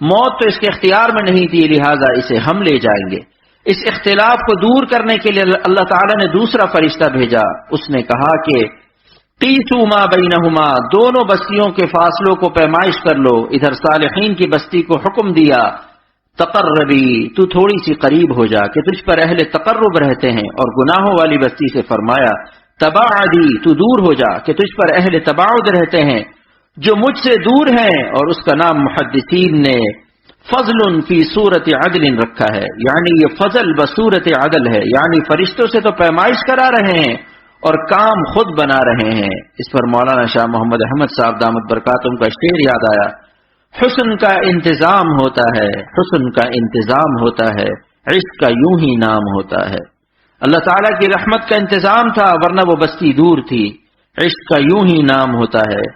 موت تو اس کے اختیار میں نہیں تھی، لہٰذا اسے ہم لے جائیں گے۔ اس اختلاف کو دور کرنے کے لیے اللہ تعالیٰ نے دوسرا فرشتہ بھیجا۔ اس نے کہا کہ قیسوا ما بینہما، دونوں بستیوں کے فاصلوں کو پیمائش کر لو۔ ادھر صالحین کی بستی کو حکم دیا تقربی، تو تھوڑی سی قریب ہو جا کہ تجھ پر اہل تقرب رہتے ہیں، اور گناہوں والی بستی سے فرمایا تباعدی، تو دور ہو جا کہ تجھ پر اہل تباعد رہتے ہیں جو مجھ سے دور ہیں۔ اور اس کا نام محدثین نے فضل فی صورت عدل رکھا ہے، یعنی یہ فضل بصورت عدل ہے، یعنی فرشتوں سے تو پیمائش کرا رہے ہیں اور کام خود بنا رہے ہیں۔ اس پر مولانا شاہ محمد احمد صاحب دامت برکاتہم کا شعر یاد آیا، حسن کا انتظام ہوتا ہے، حسن کا انتظام ہوتا ہے، عشق کا یوں ہی نام ہوتا ہے۔ اللہ تعالیٰ کی رحمت کا انتظام تھا، ورنہ وہ بستی دور تھی۔ عشق کا یوں ہی نام ہوتا ہے۔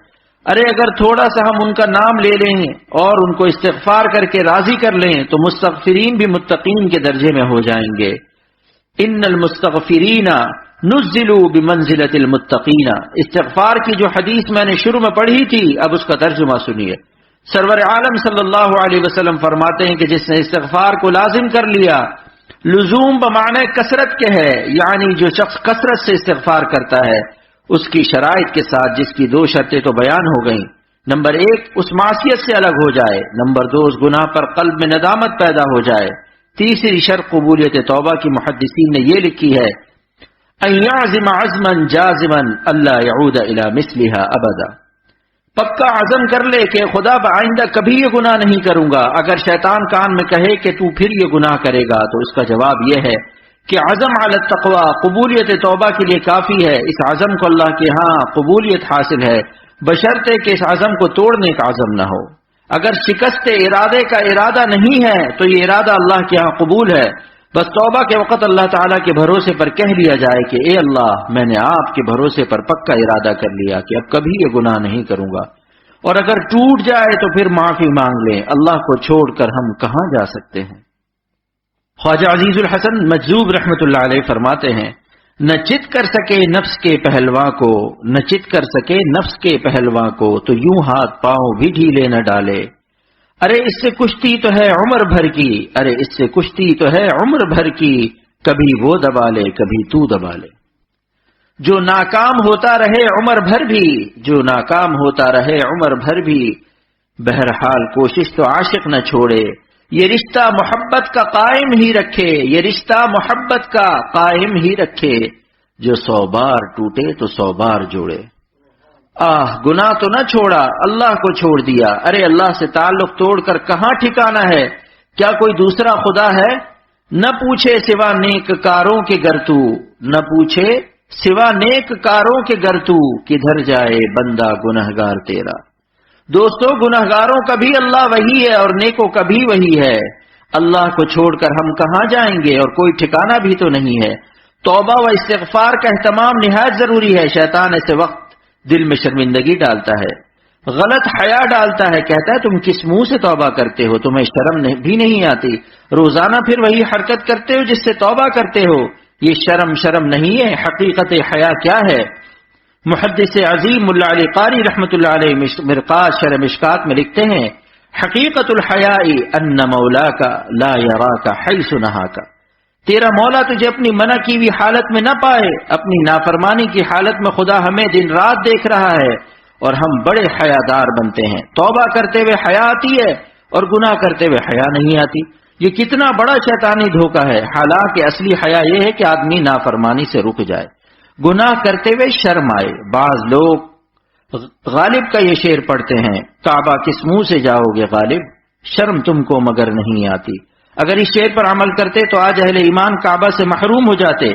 ارے اگر تھوڑا سا ہم ان کا نام لے لیں اور ان کو استغفار کر کے راضی کر لیں تو مستغفرین بھی متقین کے درجے میں ہو جائیں گے۔ ان المستغفرین نزلوا بمنزلۃ المتقین، استغفار کی جو حدیث میں نے شروع میں پڑھی تھی، اب اس کا ترجمہ سنیے۔ سرور عالم صلی اللہ علیہ وسلم فرماتے ہیں کہ جس نے استغفار کو لازم کر لیا، لزوم بمعنی کثرت کے ہے، یعنی جو شخص کثرت سے استغفار کرتا ہے، اس کی شرائط کے ساتھ جس کی 2 شرطیں تو بیان ہو گئیں۔ نمبر 1 اس معصیت سے الگ ہو جائے، نمبر 2 اس گناہ پر قلب میں ندامت پیدا ہو جائے، تیسری شرط قبولیت توبہ کی محدثین نے یہ لکھی ہے ان یعزم عزما جازما الا يعود الى مثلها ابدا، پکا عزم کر لے کہ خدا آئندہ کبھی یہ گناہ نہیں کروں گا. اگر شیطان کان میں کہے کہ تو پھر یہ گناہ کرے گا تو اس کا جواب یہ ہے کہ عزم علی التقوی، قبولیت توبہ کے لیے کافی ہے. اس عزم کو اللہ کے ہاں قبولیت حاصل ہے، بشرطے کہ اس عزم کو توڑنے کا عزم نہ ہو. اگر شکست ارادے کا ارادہ نہیں ہے تو یہ ارادہ اللہ کے ہاں قبول ہے. بس توبہ کے وقت اللہ تعالیٰ کے بھروسے پر کہہ لیا جائے کہ اے اللہ، میں نے آپ کے بھروسے پر پکا ارادہ کر لیا کہ اب کبھی یہ گناہ نہیں کروں گا. اور اگر ٹوٹ جائے تو پھر معافی مانگ لیں. اللہ کو چھوڑ کر ہم کہاں جا سکتے ہیں؟ خواجہ عزیز الحسن مجذوب رحمت اللہ علیہ فرماتے ہیں، نہ چت کر سکے نفس کے پہلواں کو، نہ چت کر سکے نفس کے پہلواں کو، تو یوں ہاتھ پاؤں بھی ڈھیلے نہ ڈالے. ارے اس سے کشتی تو ہے عمر بھر کی، ارے اس سے کشتی تو ہے عمر بھر کی، کبھی وہ دبا لے کبھی تو دبا لے. جو ناکام ہوتا رہے عمر بھر بھی، جو ناکام ہوتا رہے عمر بھر بھی، بہرحال کوشش تو عاشق نہ چھوڑے. یہ رشتہ محبت کا قائم ہی رکھے، یہ رشتہ محبت کا قائم ہی رکھے. جو 100 بار ٹوٹے تو 100 بار جوڑے. گناہ تو نہ چھوڑا، اللہ کو چھوڑ دیا. ارے اللہ سے تعلق توڑ کر کہاں ٹھکانا ہے؟ کیا کوئی دوسرا خدا ہے؟ نہ پوچھے سوا نیک کاروں کے گر تو، نہ پوچھے سوا نیک کاروں کے گر تو، کدھر جائے بندہ گنہگار تیرا. دوستو، گنہگاروں کا بھی اللہ وہی ہے اور نیکوں کا بھی وہی ہے. اللہ کو چھوڑ کر ہم کہاں جائیں گے؟ اور کوئی ٹھکانہ بھی تو نہیں ہے. توبہ و استغفار کا اہتمام نہایت ضروری ہے. شیطان ایسے وقت دل میں شرمندگی ڈالتا ہے، غلط حیا ڈالتا ہے، کہتا ہے تم کس منہ سے توبہ کرتے ہو؟ تمہیں شرم بھی نہیں آتی؟ روزانہ پھر وہی حرکت کرتے ہو جس سے توبہ کرتے ہو. یہ شرم نہیں ہے. حقیقت حیا کیا ہے؟ محدث عظیم ملا علی قاری رحمت اللہ علیہ مرقات شرح مشکات میں لکھتے ہیں، حقیقت الحیاء ان مولاک لا یراک حیث نہاک. تیرا مولا تجھے اپنی منع کی ہوئی حالت میں نہ پائے. اپنی نافرمانی کی حالت میں خدا ہمیں دن رات دیکھ رہا ہے اور ہم بڑے حیادار بنتے ہیں. توبہ کرتے ہوئے حیا آتی ہے اور گناہ کرتے ہوئے حیا نہیں آتی. یہ کتنا بڑا شیطانی دھوکہ ہے. حالانکہ اصلی حیا یہ ہے کہ آدمی نافرمانی سے رک جائے، گناہ کرتے ہوئے شرم آئے. بعض لوگ غالب کا یہ شعر پڑھتے ہیں، کعبہ کس منہ سے جاؤ گے غالب، شرم تم کو مگر نہیں آتی. اگر اس شعر پر عمل کرتے تو آج اہل ایمان کعبہ سے محروم ہو جاتے.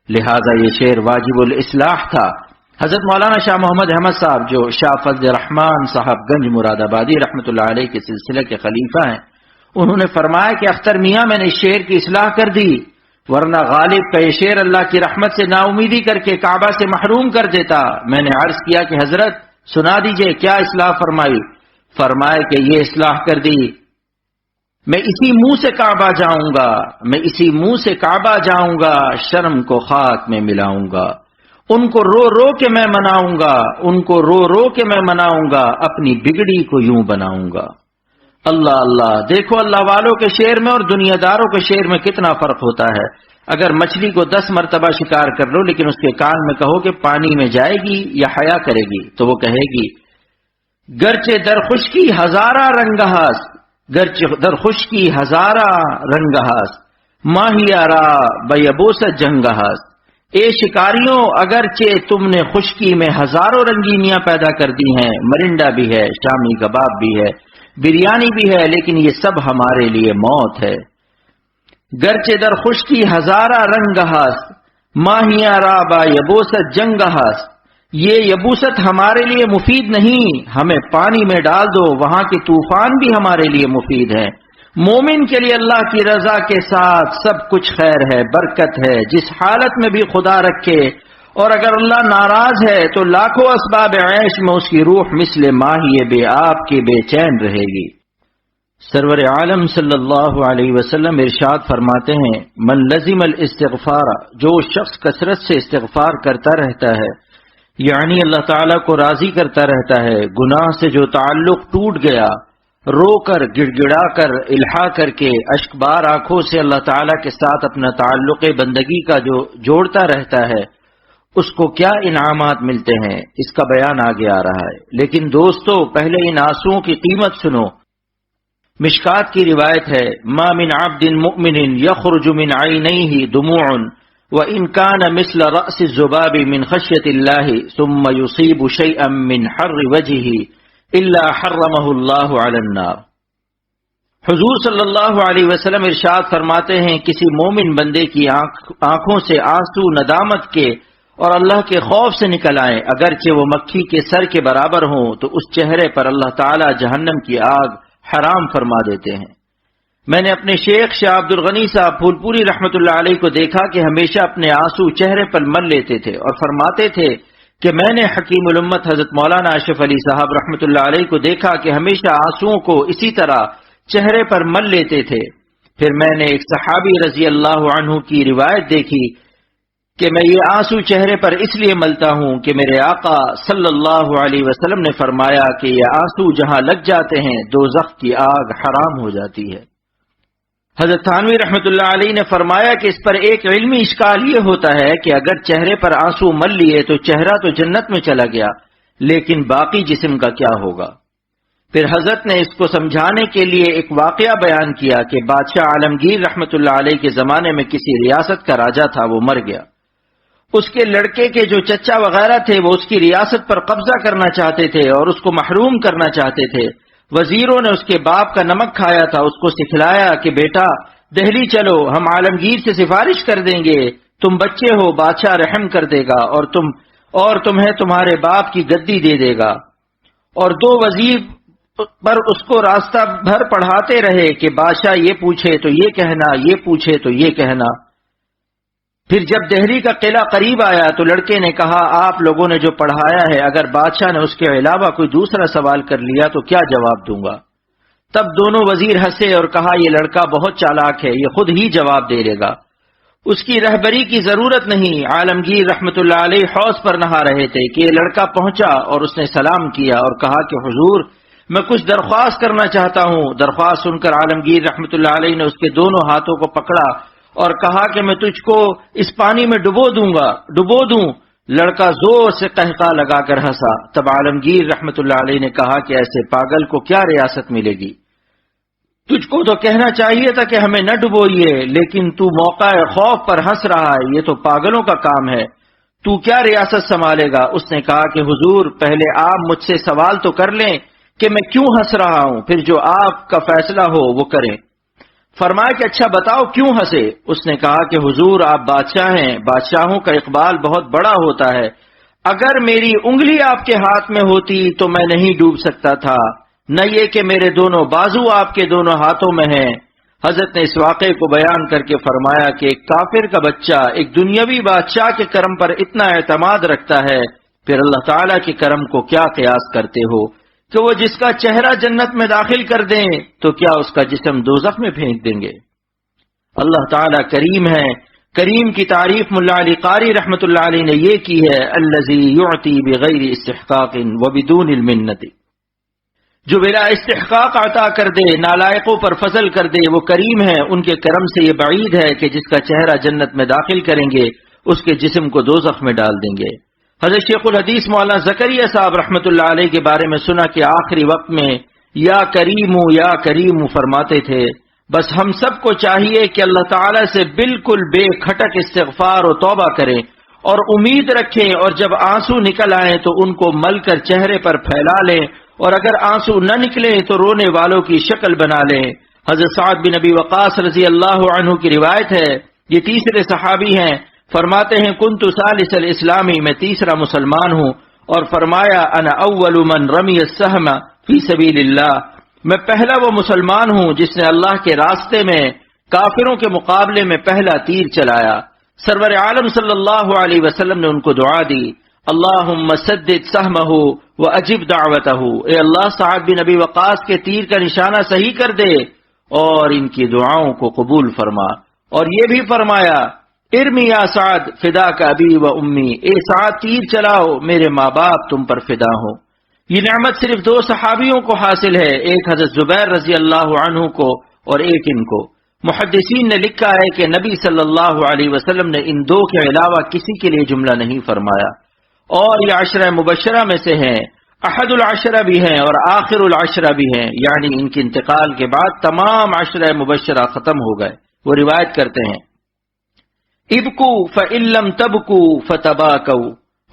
لہذا یہ شعر واجب الاصلاح تھا. حضرت مولانا شاہ محمد احمد صاحب جو شاہ فضل رحمان صاحب گنج مراد آبادی رحمت اللہ علیہ کے سلسلے کے خلیفہ ہیں، انہوں نے فرمایا کہ اختر میاں میں نے اس شعر کی اصلاح کر دی، ورنہ غالب کا یہ شعر اللہ کی رحمت سے نا امیدی کر کے کعبہ سے محروم کر دیتا. میں نے عرض کیا کہ حضرت سنا دیجئے کیا اصلاح فرمائی. فرمائے کہ یہ اصلاح کر دی، میں اسی منہ سے کعبہ جاؤں گا، میں اسی منہ سے کعبہ جاؤں گا، شرم کو خاک میں ملاؤں گا. ان کو رو رو کے میں مناؤں گا، ان کو رو رو کے میں مناؤں گا، اپنی بگڑی کو یوں بناؤں گا. اللہ اللہ. دیکھو اللہ والوں کے شعر میں اور دنیا داروں کے شعر میں کتنا فرق ہوتا ہے. اگر مچھلی کو 10 مرتبہ شکار کر لو لیکن اس کے کان میں کہو کہ پانی میں جائے گی یا حیا کرے گی تو وہ کہے گی گرچہ در خشکی ہزارہ رنگہاس، گرچہ در خشکی ہزارہ رنگہاس، ماہیارا بیبوست جنگہاس. اے شکاریوں، اگرچہ تم نے خشکی میں ہزاروں رنگینیاں پیدا کر دی ہیں، مرنڈا بھی ہے، شامی کباب بھی ہے، بریانی بھی ہے، لیکن یہ سب ہمارے لیے موت ہے. گرچہ در خشکی ہزارہ رنگہاس، ماہیاں رابا یبوست جنگہاس. یہ یبوست ہمارے لیے مفید نہیں، ہمیں پانی میں ڈال دو، وہاں کے طوفان بھی ہمارے لیے مفید ہیں. مومن کے لیے اللہ کی رضا کے ساتھ سب کچھ خیر ہے، برکت ہے، جس حالت میں بھی خدا رکھے. اور اگر اللہ ناراض ہے تو لاکھوں اسباب عیش میں اس کی روح مثل ماہی بے آب کے بے چین رہے گی. سرور عالم صلی اللہ علیہ وسلم ارشاد فرماتے ہیں، من لزم الاستغفار، جو شخص کثرت سے استغفار کرتا رہتا ہے، یعنی اللہ تعالیٰ کو راضی کرتا رہتا ہے، گناہ سے جو تعلق ٹوٹ گیا، رو کر گڑ گڑا کر الہا کر کے اشک بار آنکھوں سے اللہ تعالیٰ کے ساتھ اپنا تعلق بندگی کا جو جوڑتا رہتا ہے، اس کو کیا انعامات ملتے ہیں اس کا بیان آگے آ رہا ہے. لیکن دوستو پہلے ان آنسوؤں کی قیمت سنو. مشکات کی روایت ہے، ما من عبد مؤمن یخرج من عینیہ دموع وإن كان مثل رأس الذباب من خشية الله ثم يصيب شيئا من حر وجهه الا حرمہ اللہ علی النار۔ حضور صلی اللہ علیہ وسلم ارشاد فرماتے ہیں، کسی مومن بندے کی آنکھوں سے آنسو ندامت کے اور اللہ کے خوف سے نکل آئیں، اگرچہ وہ مکھی کے سر کے برابر ہوں، تو اس چہرے پر اللہ تعالی جہنم کی آگ حرام فرما دیتے ہیں۔ میں نے اپنے شیخ شاہ عبد الغنی صاحب پھول پوری رحمۃ اللہ علیہ کو دیکھا کہ ہمیشہ اپنے آنسو چہرے پر مل لیتے تھے اور فرماتے تھے کہ میں نے حکیم الامت حضرت مولانا اشرف علی صاحب رحمۃ اللہ علیہ کو دیکھا کہ ہمیشہ آنسوؤں کو اسی طرح چہرے پر مل لیتے تھے۔ پھر میں نے ایک صحابی رضی اللہ عنہ کی روایت دیکھی کہ میں یہ آنسو چہرے پر اس لیے ملتا ہوں کہ میرے آقا صلی اللہ علیہ وسلم نے فرمایا کہ یہ آنسو جہاں لگ جاتے ہیں دوزخ کی آگ حرام ہو جاتی ہے۔ حضرت تھانوی رحمۃ اللہ علیہ نے فرمایا کہ اس پر ایک علمی اشکال یہ ہوتا ہے کہ اگر چہرے پر آنسو مل لیے تو چہرہ تو جنت میں چلا گیا، لیکن باقی جسم کا کیا ہوگا؟ پھر حضرت نے اس کو سمجھانے کے لیے ایک واقعہ بیان کیا کہ بادشاہ عالمگیر رحمۃ اللہ علیہ کے زمانے میں کسی ریاست کا راجا تھا، وہ مر گیا۔ اس کے لڑکے کے جو چچا وغیرہ تھے وہ اس کی ریاست پر قبضہ کرنا چاہتے تھے اور اس کو محروم کرنا چاہتے تھے۔ وزیروں نے اس کے باپ کا نمک کھایا تھا، اس کو سکھلایا کہ بیٹا دہلی چلو، ہم عالمگیر سے سفارش کر دیں گے، تم بچے ہو، بادشاہ رحم کر دے گا اور تمہیں تمہارے باپ کی گدی دے دے گا۔ اور دو وزیر پر اس کو راستہ بھر پڑھاتے رہے کہ بادشاہ یہ پوچھے تو یہ کہنا، یہ پوچھے تو یہ کہنا۔ پھر جب دہلی کا قلعہ قریب آیا تو لڑکے نے کہا، آپ لوگوں نے جو پڑھایا ہے اگر بادشاہ نے اس کے علاوہ کوئی دوسرا سوال کر لیا تو کیا جواب دوں گا؟ تب دونوں وزیر ہنسے اور کہا، یہ لڑکا بہت چالاک ہے، یہ خود ہی جواب دے لے گا، اس کی رہبری کی ضرورت نہیں۔ عالمگیر رحمت اللہ علیہ حوض پر نہا رہے تھے کہ یہ لڑکا پہنچا اور اس نے سلام کیا اور کہا کہ حضور میں کچھ درخواست کرنا چاہتا ہوں۔ درخواست سن کر عالمگیر رحمت اللہ علیہ نے اس کے دونوں ہاتھوں کو پکڑا اور کہا کہ میں تجھ کو اس پانی میں ڈبو دوں۔ لڑکا زور سے قہقہ لگا کر ہنسا۔ تب عالمگیر رحمت اللہ علیہ نے کہا کہ ایسے پاگل کو کیا ریاست ملے گی؟ تجھ کو تو کہنا چاہیے تھا کہ ہمیں نہ ڈبوئیے، لیکن تو موقع خوف پر ہنس رہا ہے، یہ تو پاگلوں کا کام ہے، تو کیا ریاست سنبھالے گا؟ اس نے کہا کہ حضور پہلے آپ مجھ سے سوال تو کر لیں کہ میں کیوں ہنس رہا ہوں، پھر جو آپ کا فیصلہ ہو وہ کریں۔ فرمایا کہ اچھا بتاؤ کیوں ہنسے؟ اس نے کہا کہ حضور آپ بادشاہ ہیں، بادشاہوں کا اقبال بہت بڑا ہوتا ہے، اگر میری انگلی آپ کے ہاتھ میں ہوتی تو میں نہیں ڈوب سکتا تھا، نہ یہ کہ میرے دونوں بازو آپ کے دونوں ہاتھوں میں ہیں۔ حضرت نے اس واقعے کو بیان کر کے فرمایا کہ ایک کافر کا بچہ ایک دنیاوی بادشاہ کے کرم پر اتنا اعتماد رکھتا ہے، پھر اللہ تعالیٰ کے کرم کو کیا قیاس کرتے ہو کہ وہ جس کا چہرہ جنت میں داخل کر دیں تو کیا اس کا جسم دوزخ میں پھینک دیں گے؟ اللہ تعالیٰ کریم ہے۔ کریم کی تعریف ملا علی قاری رحمت اللہ علیہ نے یہ کی ہے، الذی یعطی بغیر استحقاق وبدون المنت، جو بلا استحقاق عطا کر دے، نالائقوں پر فضل کر دے، وہ کریم ہے۔ ان کے کرم سے یہ بعید ہے کہ جس کا چہرہ جنت میں داخل کریں گے اس کے جسم کو دوزخ میں ڈال دیں گے۔ حضرت شیخ الحدیث مولانا زکریا صاحب رحمۃ اللہ علیہ کے بارے میں سنا کہ آخری وقت میں یا کریم فرماتے تھے۔ بس ہم سب کو چاہیے کہ اللہ تعالیٰ سے بالکل بے کھٹک استغفار و توبہ کریں اور امید رکھیں، اور جب آنسو نکل آئیں تو ان کو مل کر چہرے پر پھیلا لیں، اور اگر آنسو نہ نکلیں تو رونے والوں کی شکل بنا لیں۔ حضرت سعد بن نبی وقاص رضی اللہ عنہ کی روایت ہے، یہ تیسرے صحابی ہیں، فرماتے ہیں کنت ثالث الاسلامی، میں تیسرا مسلمان ہوں، اور فرمایا انا اول من رمی السہم فی سبیل اللہ، میں پہلا وہ مسلمان ہوں جس نے اللہ کے راستے میں کافروں کے مقابلے میں پہلا تیر چلایا۔ سرور عالم صلی اللہ علیہ وسلم نے ان کو دعا دی، اللہم سدد سہمہ واجب دعوتہ، اے اللہ سعد بن نبی وقاص کے تیر کا نشانہ صحیح کر دے اور ان کی دعاؤں کو قبول فرما۔ اور یہ بھی فرمایا ارمی یا سعد فدا کا ابی و امی، اے سعد تیر چلاؤ میرے ماں باپ تم پر فدا ہو۔ یہ نعمت صرف دو صحابیوں کو حاصل ہے، ایک حضرت زبیر رضی اللہ عنہ کو اور ایک ان کو۔ محدثین نے لکھا ہے کہ نبی صلی اللہ علیہ وسلم نے ان دو کے علاوہ کسی کے لیے جملہ نہیں فرمایا، اور یہ عشرہ مبشرہ میں سے ہیں، احد العشرہ بھی ہیں اور آخر العشرہ بھی ہیں، یعنی ان کے انتقال کے بعد تمام عشرہ مبشرہ ختم ہو گئے۔ وہ روایت کرتے ہیں ابکو فإن لم تبکو فتباکو،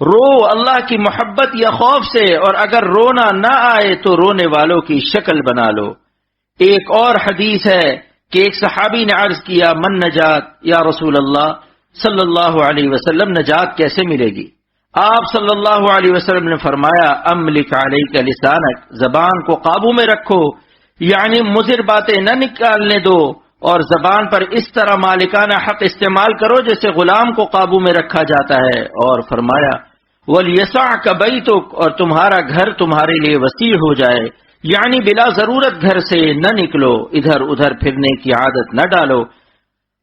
رو اللہ کی محبت یا خوف سے، اور اگر رونا نہ آئے تو رونے والوں کی شکل بنا لو۔ ایک اور حدیث ہے کہ ایک صحابی نے عرض کیا، من نجات یا رسول اللہ صلی اللہ علیہ وسلم، نجات کیسے ملے گی؟ آپ صلی اللہ علیہ وسلم نے فرمایا، املک علیک لسانک، زبان کو قابو میں رکھو، یعنی مضر باتیں نہ نکالنے دو، اور زبان پر اس طرح مالکانہ حق استعمال کرو جیسے غلام کو قابو میں رکھا جاتا ہے۔ اور فرمایا وَلْيَسَعْكَ بَيْتُكَ، اور تمہارا گھر تمہارے لیے وسیع ہو جائے، یعنی بلا ضرورت گھر سے نہ نکلو، ادھر ادھر پھرنے کی عادت نہ ڈالو،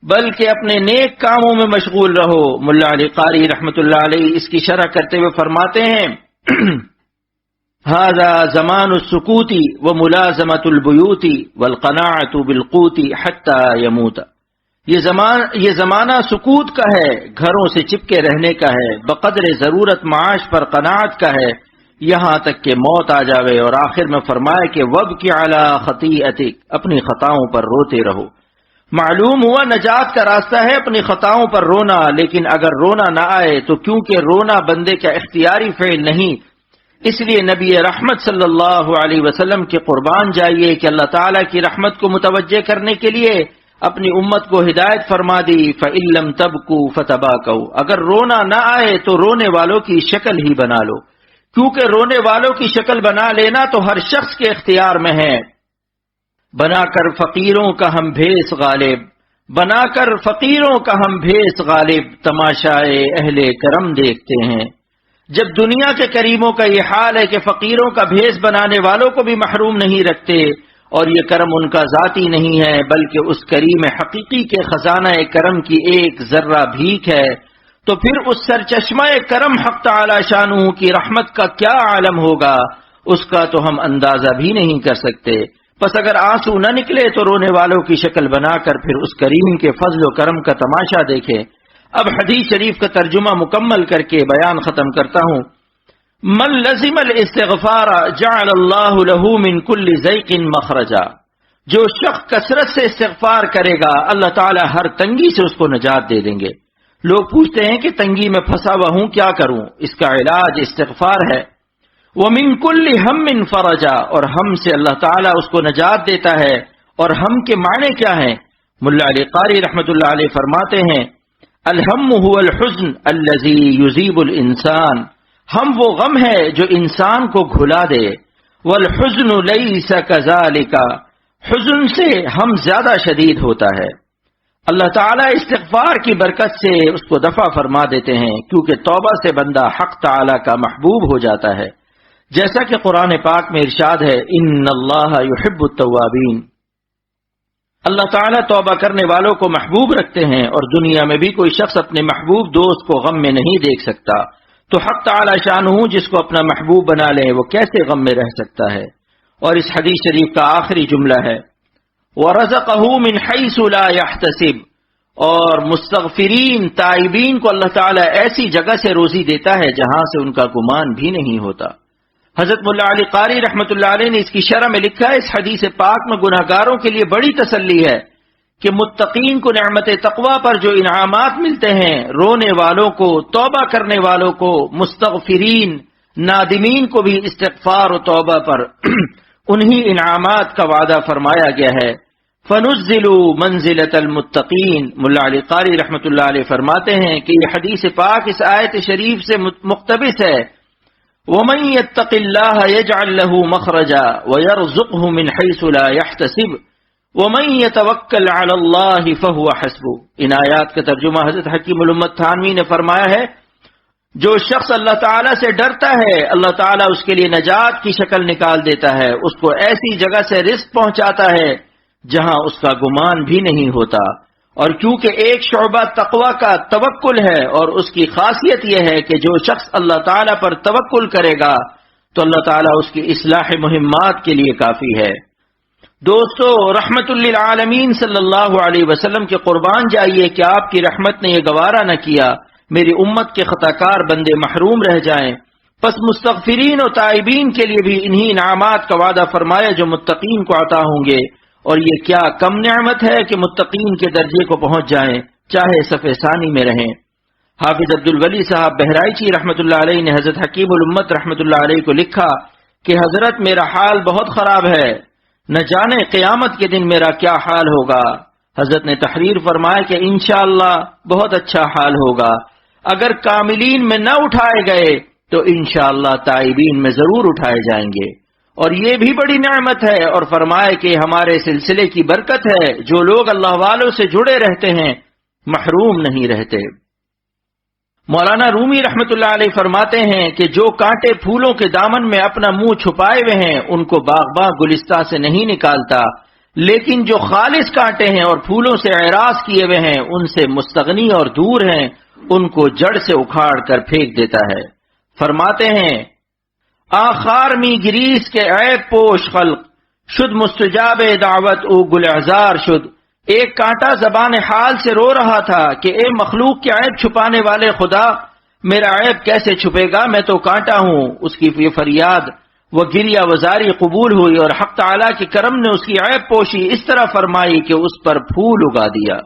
بلکہ اپنے نیک کاموں میں مشغول رہو۔ ملا علی قاری رحمۃ اللہ علیہ اس کی شرح کرتے ہوئے فرماتے ہیں ھذا زمان السکوت وملازمۃ البیوت والقناعۃ بالقوت حتی یموت، یہ زمانہ سکوت کا ہے، گھروں سے چپکے رہنے کا ہے، بقدر ضرورت معاش پر قناعت کا ہے، یہاں تک کہ موت آ جاوے۔ اور آخر میں فرمایا کہ وَابْكِ عَلَىٰ خَطِيئَتِكَ، اپنی خطاؤں پر روتے رہو۔ معلوم ہوا نجات کا راستہ ہے اپنی خطاؤں پر رونا، لیکن اگر رونا نہ آئے تو کیونکہ رونا بندے کا اختیاری فعل نہیں، اس لیے نبی رحمت صلی اللہ علیہ وسلم کے قربان جائیے کہ اللہ تعالیٰ کی رحمت کو متوجہ کرنے کے لیے اپنی امت کو ہدایت فرما دی، فَإِن لَّمْ تَبْكُوا فَتَبَاكَوْا، اگر رونا نہ آئے تو رونے والوں کی شکل ہی بنا لو، کیونکہ رونے والوں کی شکل بنا لینا تو ہر شخص کے اختیار میں ہے۔ بنا کر فقیروں کا ہم بھیس غالب، بنا کر فقیروں کا ہم بھیس غالب، تماشائے اہل کرم دیکھتے ہیں۔ جب دنیا کے کریموں کا یہ حال ہے کہ فقیروں کا بھیس بنانے والوں کو بھی محروم نہیں رکھتے، اور یہ کرم ان کا ذاتی نہیں ہے بلکہ اس کریم حقیقی کے خزانہ کرم کی ایک ذرہ بھیک ہے، تو پھر اس سرچشمہ کرم حق تعالی شانہ کی رحمت کا کیا عالم ہوگا، اس کا تو ہم اندازہ بھی نہیں کر سکتے۔ بس اگر آنسو نہ نکلے تو رونے والوں کی شکل بنا کر پھر اس کریم کے فضل و کرم کا تماشا دیکھیں۔ اب حدیث شریف کا ترجمہ مکمل کر کے بیان ختم کرتا ہوں۔ من لزم الاستغفار جعل اللہ له من كل ضیق مخرجا، جو شخص کثرت سے استغفار کرے گا اللہ تعالی ہر تنگی سے اس کو نجات دے دیں گے۔ لوگ پوچھتے ہیں کہ تنگی میں پھنسا ہوا ہوں کیا کروں؟ اس کا علاج استغفار ہے۔ وَمِن كُلِّ هَمٍّ فَرَجًا، اور ہم سے اللہ تعالیٰ اس کو نجات دیتا ہے۔ اور ہم کے معنی کیا ہیں؟ ملا علی قاری رحمۃ اللہ علیہ فرماتے ہیں الہم هو الحزن الذي يذيب الانسان، ہم وہ غم ہے جو انسان کو گھلا دے، والحزن ليس كذلك، حزن سے ہم زیادہ شدید ہوتا ہے۔ اللہ تعالیٰ استغفار کی برکت سے اس کو دفع فرما دیتے ہیں، کیونکہ توبہ سے بندہ حق تعالیٰ کا محبوب ہو جاتا ہے، جیسا کہ قرآن پاک میں ارشاد ہے ان اللہ یحب التوابین، اللہ تعالیٰ توبہ کرنے والوں کو محبوب رکھتے ہیں، اور دنیا میں بھی کوئی شخص اپنے محبوب دوست کو غم میں نہیں دیکھ سکتا، تو حق تعالیٰ شانہ جس کو اپنا محبوب بنا لے وہ کیسے غم میں رہ سکتا ہے؟ اور اس حدیث شریف کا آخری جملہ ہے وَرَزَقَهُ مِنْ حَيْثُ لَا يَحْتَسِبُ، اور مستغفرین تائبین کو اللہ تعالیٰ ایسی جگہ سے روزی دیتا ہے جہاں سے ان کا گمان بھی نہیں ہوتا۔ حضرت ملا علی قاری رحمۃ اللہ علیہ نے اس کی شرح میں لکھا ہے اس حدیث پاک میں گناہگاروں کے لیے بڑی تسلی ہے کہ متقین کو نعمت تقوی پر جو انعامات ملتے ہیں، رونے والوں کو، توبہ کرنے والوں کو، مستغفرین نادمین کو بھی استغفار و توبہ پر انہی انعامات کا وعدہ فرمایا گیا ہے۔ فَنُزِّلُوا مَنزِلَةَ الْمُتَّقِينَ، ملا علی قاری رحمۃ اللہ علیہ فرماتے ہیں کہ یہ حدیث پاک اس آیت شریف سے مقتبس ہے وَمَن يَتَّقِ اللَّهَ يَجْعَل لَّهُ مَخْرَجًا وَيَرْزُقْهُ مِنْ حَيْثُ لَا يَحْتَسِبُ وَمَن يَتَوَكَّلْ عَلَى اللَّهِ فَهُوَ حَسْبُهُ۔ ان آیات کا ترجمہ حضرت حکیم الامت تھانوی نے فرمایا ہے جو شخص اللہ تعالیٰ سے ڈرتا ہے اللہ تعالیٰ اس کے لیے نجات کی شکل نکال دیتا ہے، اس کو ایسی جگہ سے رزق پہنچاتا ہے جہاں اس کا گمان بھی نہیں ہوتا۔ اور کیونکہ ایک شعبہ تقوی کا توکل ہے، اور اس کی خاصیت یہ ہے کہ جو شخص اللہ تعالیٰ پر توکل کرے گا تو اللہ تعالیٰ اس کی اصلاح مہمات کے لیے کافی ہے۔ دوستو، رحمت للعالمین صلی اللہ علیہ وسلم کے قربان جائیے کہ آپ کی رحمت نے یہ گوارا نہ کیا میری امت کے خطاکار بندے محروم رہ جائیں، پس مستغفرین و تائبین کے لیے بھی انہی انعامات کا وعدہ فرمایا جو متقین کو عطا ہوں گے۔ اور یہ کیا کم نعمت ہے کہ متقین کے درجے کو پہنچ جائیں چاہے صف ثانی میں رہیں۔ حافظ عبد الولی صاحب بہرائچی رحمۃ اللہ علیہ نے حضرت حکیم الامت رحمۃ اللہ علیہ کو لکھا کہ حضرت میرا حال بہت خراب ہے، نہ جانے قیامت کے دن میرا کیا حال ہوگا۔ حضرت نے تحریر فرمایا کہ انشاءاللہ بہت اچھا حال ہوگا، اگر کاملین میں نہ اٹھائے گئے تو انشاءاللہ تائبین میں ضرور اٹھائے جائیں گے، اور یہ بھی بڑی نعمت ہے۔ اور فرمائے کہ ہمارے سلسلے کی برکت ہے، جو لوگ اللہ والوں سے جڑے رہتے ہیں محروم نہیں رہتے۔ مولانا رومی رحمت اللہ علیہ فرماتے ہیں کہ جو کانٹے پھولوں کے دامن میں اپنا منہ چھپائے ہوئے ہیں ان کو باغباں گلستہ سے نہیں نکالتا، لیکن جو خالص کانٹے ہیں اور پھولوں سے اعراض کیے ہوئے ہیں ان سے مستغنی اور دور ہیں، ان کو جڑ سے اکھاڑ کر پھینک دیتا ہے۔ فرماتے ہیں آخار می گریس کے عیب پوش خلق، شد مستجاب دعوت او گلعزار شد۔ ایک کانٹا زبان حال سے رو رہا تھا کہ اے مخلوق کے عیب چھپانے والے خدا، میرا عیب کیسے چھپے گا، میں تو کانٹا ہوں۔ اس کی یہ فریاد وہ گریہ وزاری قبول ہوئی اور حق تعالیٰ کے کرم نے اس کی عیب پوشی اس طرح فرمائی کہ اس پر پھول اگا دیا۔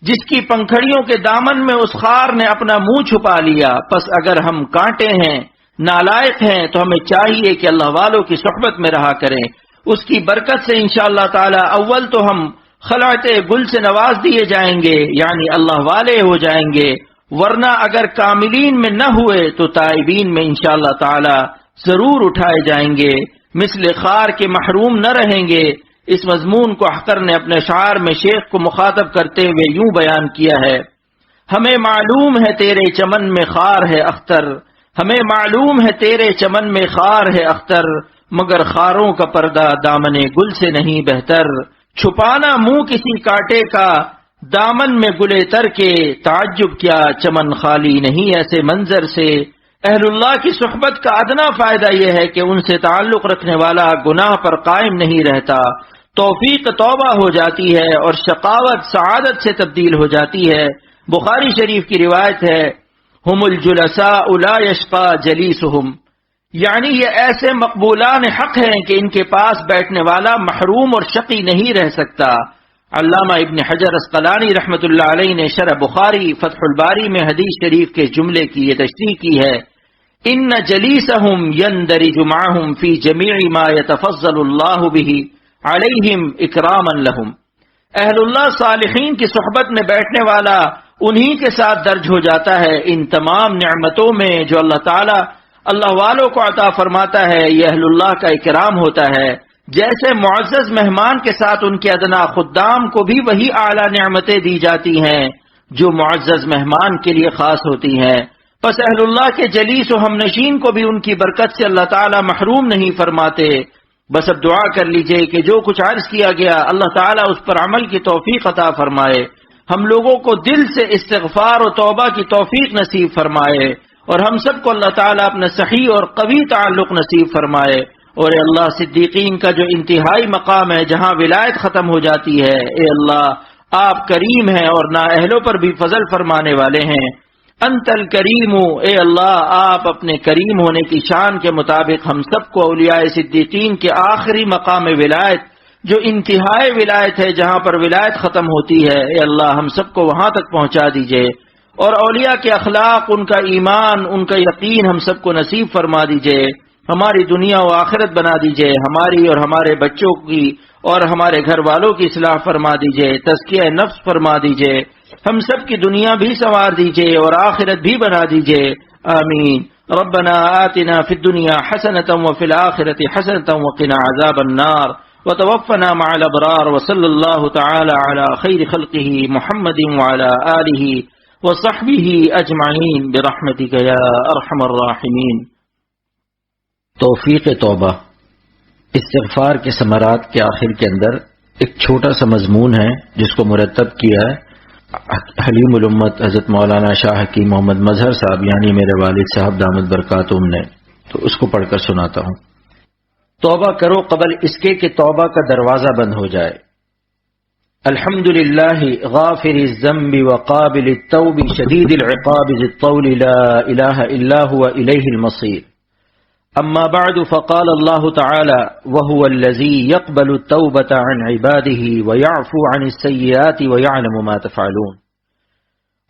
جس کی پنکھڑیوں کے دامن میں اس خار نے اپنا منہ چھپا لیا۔ پس اگر ہم کانٹے ہیں، نالائق ہیں، تو ہمیں چاہیے کہ اللہ والوں کی صحبت میں رہا کریں۔ اس کی برکت سے انشاءاللہ تعالی اول تو ہم خلعت گل سے نواز دیے جائیں گے، یعنی اللہ والے ہو جائیں گے، ورنہ اگر کاملین میں نہ ہوئے تو تائبین میں انشاءاللہ تعالی ضرور اٹھائے جائیں گے، مثل خار کے محروم نہ رہیں گے۔ اس مضمون کو احقر نے اپنے شعر میں شیخ کو مخاطب کرتے ہوئے یوں بیان کیا ہے: ہمیں معلوم ہے تیرے چمن میں خار ہے اختر، ہمیں معلوم ہے تیرے چمن میں خار ہے اختر، مگر خاروں کا پردہ دامن گل سے نہیں بہتر۔ چھپانا منہ کسی کانٹے کا دامن میں گلے تر کے، تعجب کیا چمن خالی نہیں ایسے منظر سے۔ اہل اللہ کی صحبت کا ادنا فائدہ یہ ہے کہ ان سے تعلق رکھنے والا گناہ پر قائم نہیں رہتا، توفیق توبہ ہو جاتی ہے اور شقاوت سعادت سے تبدیل ہو جاتی ہے۔ بخاری شریف کی روایت ہے ہم الجلساء لا یشقى جلیسہم، یعنی یہ ایسے مقبولان حق ہیں کہ ان کے پاس بیٹھنے والا محروم اور شقی نہیں رہ سکتا۔ علامہ ابن حجر اسقلانی رحمت اللہ علیہ نے شرح بخاری فتح الباری میں حدیث شریف کے جملے کی یہ تشریح کی ہے: ان جلیسہم یندرج معہم فی جمیع ما یتفضل اللہ بہ علیہم اکراما لہم۔ اہل اللہ صالحین کی صحبت میں بیٹھنے والا انہی کے ساتھ درج ہو جاتا ہے ان تمام نعمتوں میں جو اللہ تعالی اللہ والوں کو عطا فرماتا ہے۔ یہ اہل اللہ کا اکرام ہوتا ہے، جیسے معزز مہمان کے ساتھ ان کے ادنا خدام کو بھی وہی اعلیٰ نعمتیں دی جاتی ہیں جو معزز مہمان کے لیے خاص ہوتی ہیں۔ پس اہل اللہ کے جلیس و ہمنشین کو بھی ان کی برکت سے اللہ تعالی محروم نہیں فرماتے۔ بس اب دعا کر لیجئے کہ جو کچھ عرض کیا گیا اللہ تعالیٰ اس پر عمل کی توفیق عطا فرمائے، ہم لوگوں کو دل سے استغفار و توبہ کی توفیق نصیب فرمائے، اور ہم سب کو اللہ تعالیٰ اپنا صحیح اور قوی تعلق نصیب فرمائے۔ اور اے اللہ صدیقین کا جو انتہائی مقام ہے جہاں ولایت ختم ہو جاتی ہے، اے اللہ آپ کریم ہیں اور نااہلوں پر بھی فضل فرمانے والے ہیں۔ انت الکریم، اے اللہ آپ اپنے کریم ہونے کی شان کے مطابق ہم سب کو اولیاء صدیقین کے آخری مقام ولایت جو انتہائی ولایت ہے جہاں پر ولایت ختم ہوتی ہے، اے اللہ ہم سب کو وہاں تک پہنچا دیجئے، اور اولیاء کے اخلاق، ان کا ایمان، ان کا یقین ہم سب کو نصیب فرما دیجئے۔ ہماری دنیا و آخرت بنا دیجئے، ہماری اور ہمارے بچوں کی اور ہمارے گھر والوں کی اصلاح فرما دیجئے، تزکیہ نفس فرما دیجئے، ہم سب کی دنیا بھی سنوار دیجئے اور آخرت بھی بنا دیجئے، آمین۔ ربنا آتنا فی الدنیا حسنة وفی الآخرة حسنة وقنا عذاب النار وتوفنا مع الابرار وصلی اللہ تعالی علی خیر خلقہ محمد وعلی آلہ وصحبہ اجمعین برحمتک یا ارحم الراحمین۔ توفیق توبہ۔ استغفار کے ثمرات کے آخر کے اندر ایک چھوٹا سا مضمون ہے جس کو مرتب کیا ہے حلیم الامت حضرت مولانا شاہ حکیم محمد مظہر صاحب، یعنی میرے والد صاحب دامت برکاتہم نے، تو اس کو پڑھ کر سناتا ہوں۔ توبہ کرو قبل اس کے کہ توبہ کا دروازہ بند ہو جائے۔ الحمد للہ غافر الذنب وقابل التوب شدید العقاب ذی الطول لا الہ الا هو الیہ المصیر۔ اما بعد فقال الله تعالى وهو الذي يقبل التوبة عن عباده ويعفو عن السيئات ويعلم ما تفعلون۔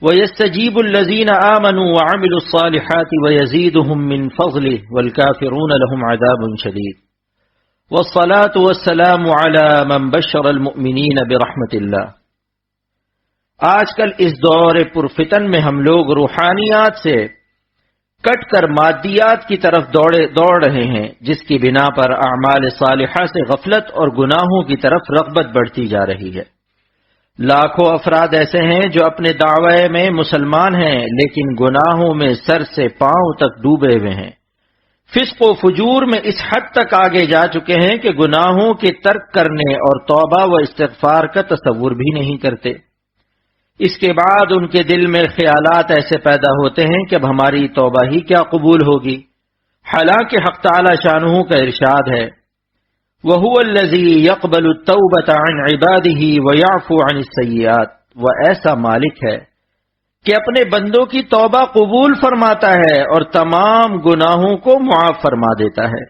وَيَسْتَجِيبُ الَّذِينَ آمَنُوا وَعَمِلُوا الصَّالِحَاتِ وَيَزِيدُهُم مِّن فَضْلِهِ وَالْكَافِرُونَ لَهُمْ عَذَابٌ شَدِيدٌ وَالصَّلَاةُ وَالسَّلَامُ عَلَى مَن بَشَّرَ الْمُؤْمِنِينَ بِرَحْمَةِ اللَّهِ۔ آج کل اس دور پرفتن میں ہم لوگ روحانیات سے کٹ کر مادیات کی طرف دوڑ رہے ہیں، جس کی بنا پر اعمال صالحہ سے غفلت اور گناہوں کی طرف رغبت بڑھتی جا رہی ہے۔ لاکھوں افراد ایسے ہیں جو اپنے دعوے میں مسلمان ہیں لیکن گناہوں میں سر سے پاؤں تک ڈوبے ہوئے ہیں، فسق و فجور میں اس حد تک آگے جا چکے ہیں کہ گناہوں کے ترک کرنے اور توبہ و استغفار کا تصور بھی نہیں کرتے۔ اس کے بعد ان کے دل میں خیالات ایسے پیدا ہوتے ہیں کہ اب ہماری توبہ ہی کیا قبول ہوگی، حالانکہ حق تعالی شانہ کا ارشاد ہے وَهُوَ الَّذِي يَقْبَلُ التَّوْبَةَ عَنْ عِبَادِهِ وَيَعْفُو عَنِ السَّيِّئَاتِ، وہ ایسا مالک ہے کہ اپنے بندوں کی توبہ قبول فرماتا ہے اور تمام گناہوں کو معاف فرما دیتا ہے۔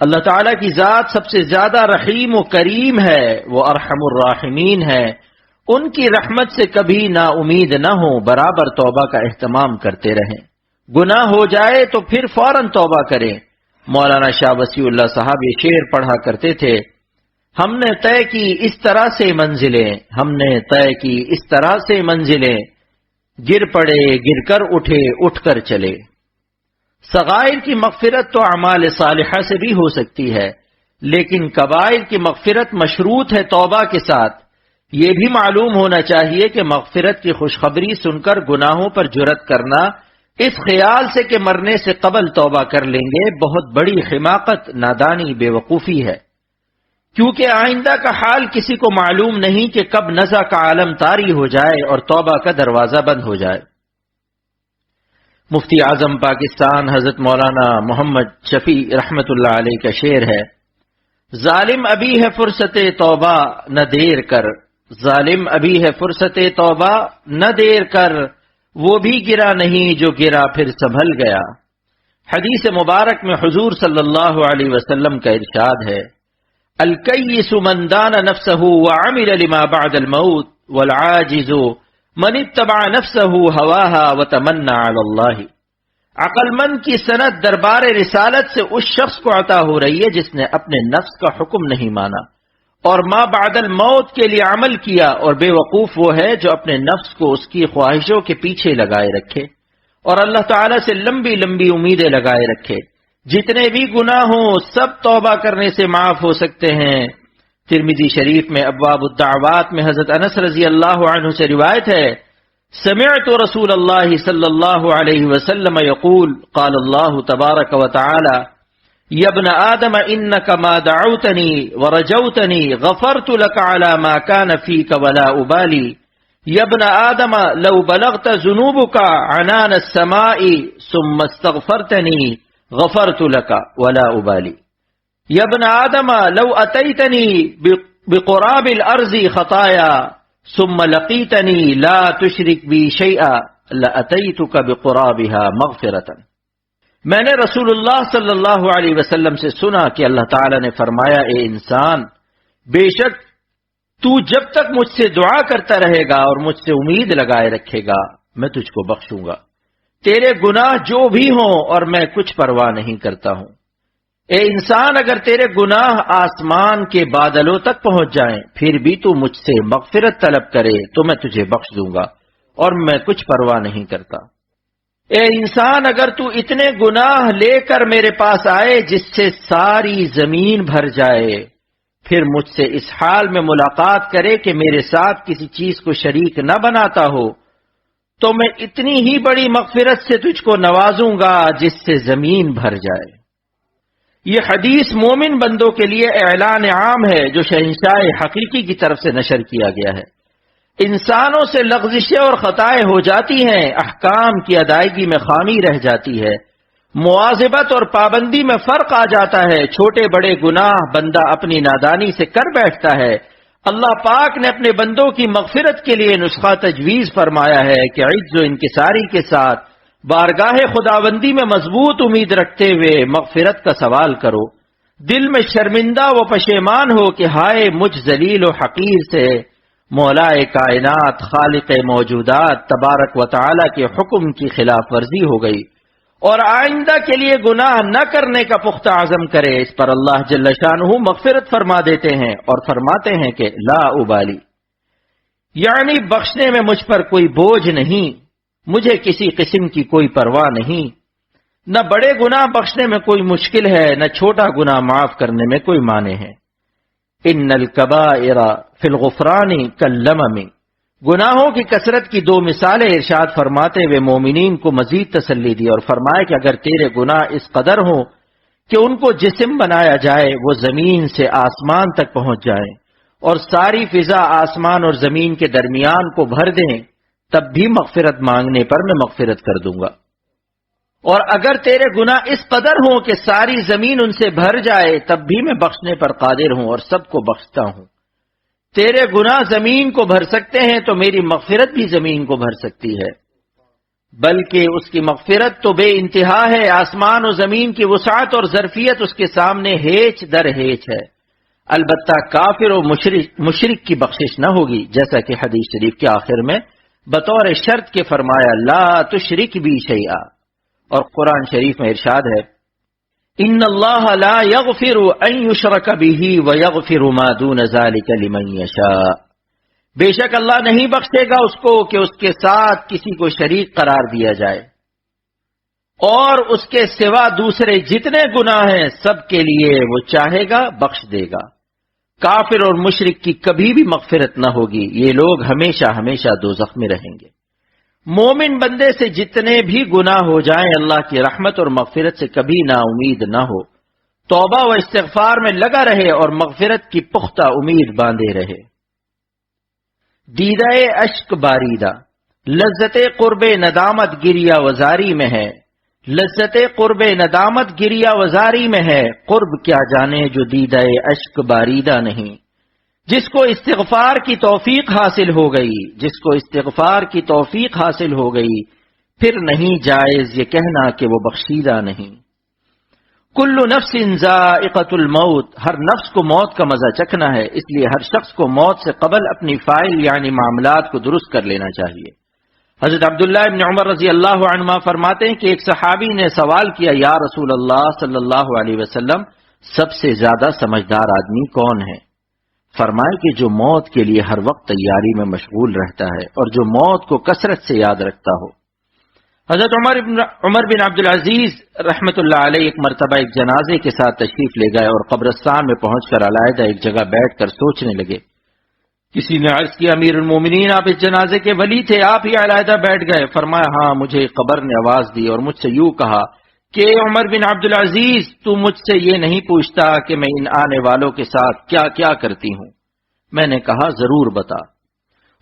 اللہ تعالیٰ کی ذات سب سے زیادہ رحیم و کریم ہے، وہ ارحم الراحمین ہے۔ ان کی رحمت سے کبھی نا امید نہ ہو، برابر توبہ کا اہتمام کرتے رہیں۔ گناہ ہو جائے تو پھر فوراً توبہ کریں۔ مولانا شاہ وسیع اللہ صاحب یہ شعر پڑھا کرتے تھے، ہم نے طے کی اس طرح سے منزلیں، ہم نے طے کی اس طرح سے منزلیں، گر پڑے گر کر اٹھے اٹھ کر چلے۔ صغائر کی مغفرت تو اعمال صالحہ سے بھی ہو سکتی ہے، لیکن کبائر کی مغفرت مشروط ہے توبہ کے ساتھ۔ یہ بھی معلوم ہونا چاہیے کہ مغفرت کی خوشخبری سن کر گناہوں پر جرأت کرنا اس خیال سے کہ مرنے سے قبل توبہ کر لیں گے بہت بڑی حماقت، نادانی، بے وقوفی ہے، کیونکہ آئندہ کا حال کسی کو معلوم نہیں کہ کب نزع کا عالم طاری ہو جائے اور توبہ کا دروازہ بند ہو جائے۔ مفتی اعظم پاکستان حضرت مولانا محمد شفیع رحمت اللہ علیہ کا شعر ہے، ظالم ابھی ہے فرصت توبہ نہ دیر کر، ظالم ابھی ہے فرصت توبہ نہ دیر کر، وہ بھی گرا نہیں جو گرا پھر سنبھل گیا۔ حدیث مبارک میں حضور صلی اللہ علیہ وسلم کا ارشاد ہے، الکیس من دان نفسہ وعمل لما بعد الموت والعاجز من اتبع نفسہ ہواہا وتمنى علی اللہ۔ عقل مند کی سند دربار رسالت سے اس شخص کو عطا ہو رہی ہے جس نے اپنے نفس کا حکم نہیں مانا اور ما بعد الموت کے لیے عمل کیا، اور بے وقوف وہ ہے جو اپنے نفس کو اس کی خواہشوں کے پیچھے لگائے رکھے اور اللہ تعالیٰ سے لمبی لمبی امیدیں لگائے رکھے۔ جتنے بھی گناہ ہوں سب توبہ کرنے سے معاف ہو سکتے ہیں۔ ترمذی شریف میں ابواب الدعوات میں حضرت انس رضی اللہ عنہ سے روایت ہے، سمعت رسول اللہ صلی اللہ علیہ وسلم یقول قال اللہ تبارک و تعالی یا ابن آدم انک ما دعوتنی ورجوتنی غفرت لك على ما كان فيك ولا ابالی یا ابن آدم لو بلغت ذنوبك عنان السماء ثم استغفرتنی غفرت لك ولا ابالی یا ابن آدم لو اتیتنی بقراب الارض خطایا ثم لقیتنی لا تشرک بی شیئا لاتیتک بقرابها مغفرتا۔ میں نے رسول اللہ صلی اللہ علیہ وسلم سے سنا کہ اللہ تعالی نے فرمایا، اے انسان، بے شک تو جب تک مجھ سے دعا کرتا رہے گا اور مجھ سے امید لگائے رکھے گا میں تجھ کو بخشوں گا، تیرے گناہ جو بھی ہوں، اور میں کچھ پرواہ نہیں کرتا ہوں۔ اے انسان، اگر تیرے گناہ آسمان کے بادلوں تک پہنچ جائیں پھر بھی تو مجھ سے مغفرت طلب کرے تو میں تجھے بخش دوں گا، اور میں کچھ پرواہ نہیں کرتا۔ اے انسان، اگر تو اتنے گناہ لے کر میرے پاس آئے جس سے ساری زمین بھر جائے، پھر مجھ سے اس حال میں ملاقات کرے کہ میرے ساتھ کسی چیز کو شریک نہ بناتا ہو، تو میں اتنی ہی بڑی مغفرت سے تجھ کو نوازوں گا جس سے زمین بھر جائے۔ یہ حدیث مومن بندوں کے لیے اعلان عام ہے جو شہنشاہ حقیقی کی طرف سے نشر کیا گیا ہے۔ انسانوں سے لغزشیں اور خطائیں ہو جاتی ہیں، احکام کی ادائیگی میں خامی رہ جاتی ہے، مواظبت اور پابندی میں فرق آ جاتا ہے، چھوٹے بڑے گناہ بندہ اپنی نادانی سے کر بیٹھتا ہے۔ اللہ پاک نے اپنے بندوں کی مغفرت کے لیے نسخہ تجویز فرمایا ہے کہ عجز و انکساری کے ساتھ بارگاہ خداوندی میں مضبوط امید رکھتے ہوئے مغفرت کا سوال کرو، دل میں شرمندہ و پشیمان ہو کہ ہائے مجھ ذلیل و حقیر سے مولا کائنات خالق موجودات تبارک و تعالی کے حکم کی خلاف ورزی ہو گئی اور آئندہ کے لیے گناہ نہ کرنے کا پختہ عزم کرے، اس پر اللہ جل شانہ مغفرت فرما دیتے ہیں اور فرماتے ہیں کہ لا ابالی، یعنی بخشنے میں مجھ پر کوئی بوجھ نہیں، مجھے کسی قسم کی کوئی پرواہ نہیں، نہ بڑے گناہ بخشنے میں کوئی مشکل ہے، نہ چھوٹا گناہ معاف کرنے میں کوئی مانع ہے۔ ان الکبائر فی الغفران کاللمم، گناہوں کی کثرت کی دو مثالیں ارشاد فرماتے ہوئے مومنین کو مزید تسلی دی اور فرمایا کہ اگر تیرے گناہ اس قدر ہوں کہ ان کو جسم بنایا جائے، وہ زمین سے آسمان تک پہنچ جائیں اور ساری فضا آسمان اور زمین کے درمیان کو بھر دیں، تب بھی مغفرت مانگنے پر میں مغفرت کر دوں گا۔ اور اگر تیرے گناہ اس قدر ہوں کہ ساری زمین ان سے بھر جائے، تب بھی میں بخشنے پر قادر ہوں اور سب کو بخشتا ہوں۔ تیرے گناہ زمین کو بھر سکتے ہیں تو میری مغفرت بھی زمین کو بھر سکتی ہے، بلکہ اس کی مغفرت تو بے انتہا ہے، آسمان و زمین کی وسعت اور ظرفیت اس کے سامنے ہیچ در ہیچ ہے۔ البتہ کافر و مشرک کی بخشش نہ ہوگی، جیسا کہ حدیث شریف کے آخر میں بطور شرط کے فرمایا لا تشرک بی شیئا، اور قرآن شریف میں ارشاد ہے ان اللہ لا یغفر ان یشرک بہ ویغفر ما دون ذلک لمن یشاء، بے شک اللہ نہیں بخشے گا اس کو کہ اس کے ساتھ کسی کو شریک قرار دیا جائے، اور اس کے سوا دوسرے جتنے گناہ ہیں سب کے لیے وہ چاہے گا بخش دے گا۔ کافر اور مشرک کی کبھی بھی مغفرت نہ ہوگی، یہ لوگ ہمیشہ ہمیشہ دوزخ میں رہیں گے۔ مومن بندے سے جتنے بھی گناہ ہو جائیں اللہ کی رحمت اور مغفرت سے کبھی نا امید نہ ہو، توبہ و استغفار میں لگا رہے اور مغفرت کی پختہ امید باندھے رہے۔ دیدہ اشک باریدہ، لذت قرب ندامت گریا وزاری میں ہے، لذت قرب ندامت گریا وزاری میں ہے، قرب کیا جانے جو دیدہ اشک باریدہ نہیں۔ جس کو استغفار کی توفیق حاصل ہو گئی، جس کو استغفار کی توفیق حاصل ہو گئی، پھر نہیں جائز یہ کہنا کہ وہ بخشیدہ نہیں۔ کل نفس ذائقۃ الموت، ہر نفس کو موت کا مزہ چکھنا ہے، اس لیے ہر شخص کو موت سے قبل اپنی فائل یعنی معاملات کو درست کر لینا چاہیے۔ حضرت عبداللہ ابن عمر رضی اللہ عنہما فرماتے ہیں کہ ایک صحابی نے سوال کیا، یا رسول اللہ صلی اللہ علیہ وسلم، سب سے زیادہ سمجھدار آدمی کون ہے؟ فرمائے کہ جو موت کے لیے ہر وقت تیاری میں مشغول رہتا ہے اور جو موت کو کثرت سے یاد رکھتا ہو۔ حضرت عمر بن عبدالعزیز رحمت اللہ علیہ ایک مرتبہ ایک جنازے کے ساتھ تشریف لے گئے اور قبرستان میں پہنچ کر علیحدہ ایک جگہ بیٹھ کر سوچنے لگے۔ کسی نے عرض کیا، امیر المومنین آپ اس جنازے کے ولی تھے، آپ ہی علیحدہ بیٹھ گئے؟ فرمایا ہاں، مجھے قبر نے آواز دی اور مجھ سے یوں کہا کہ عمر بن عبدالعزیز، تو مجھ سے یہ نہیں پوچھتا کہ میں ان آنے والوں کے ساتھ کیا کیا کرتی ہوں؟ میں نے کہا ضرور بتا۔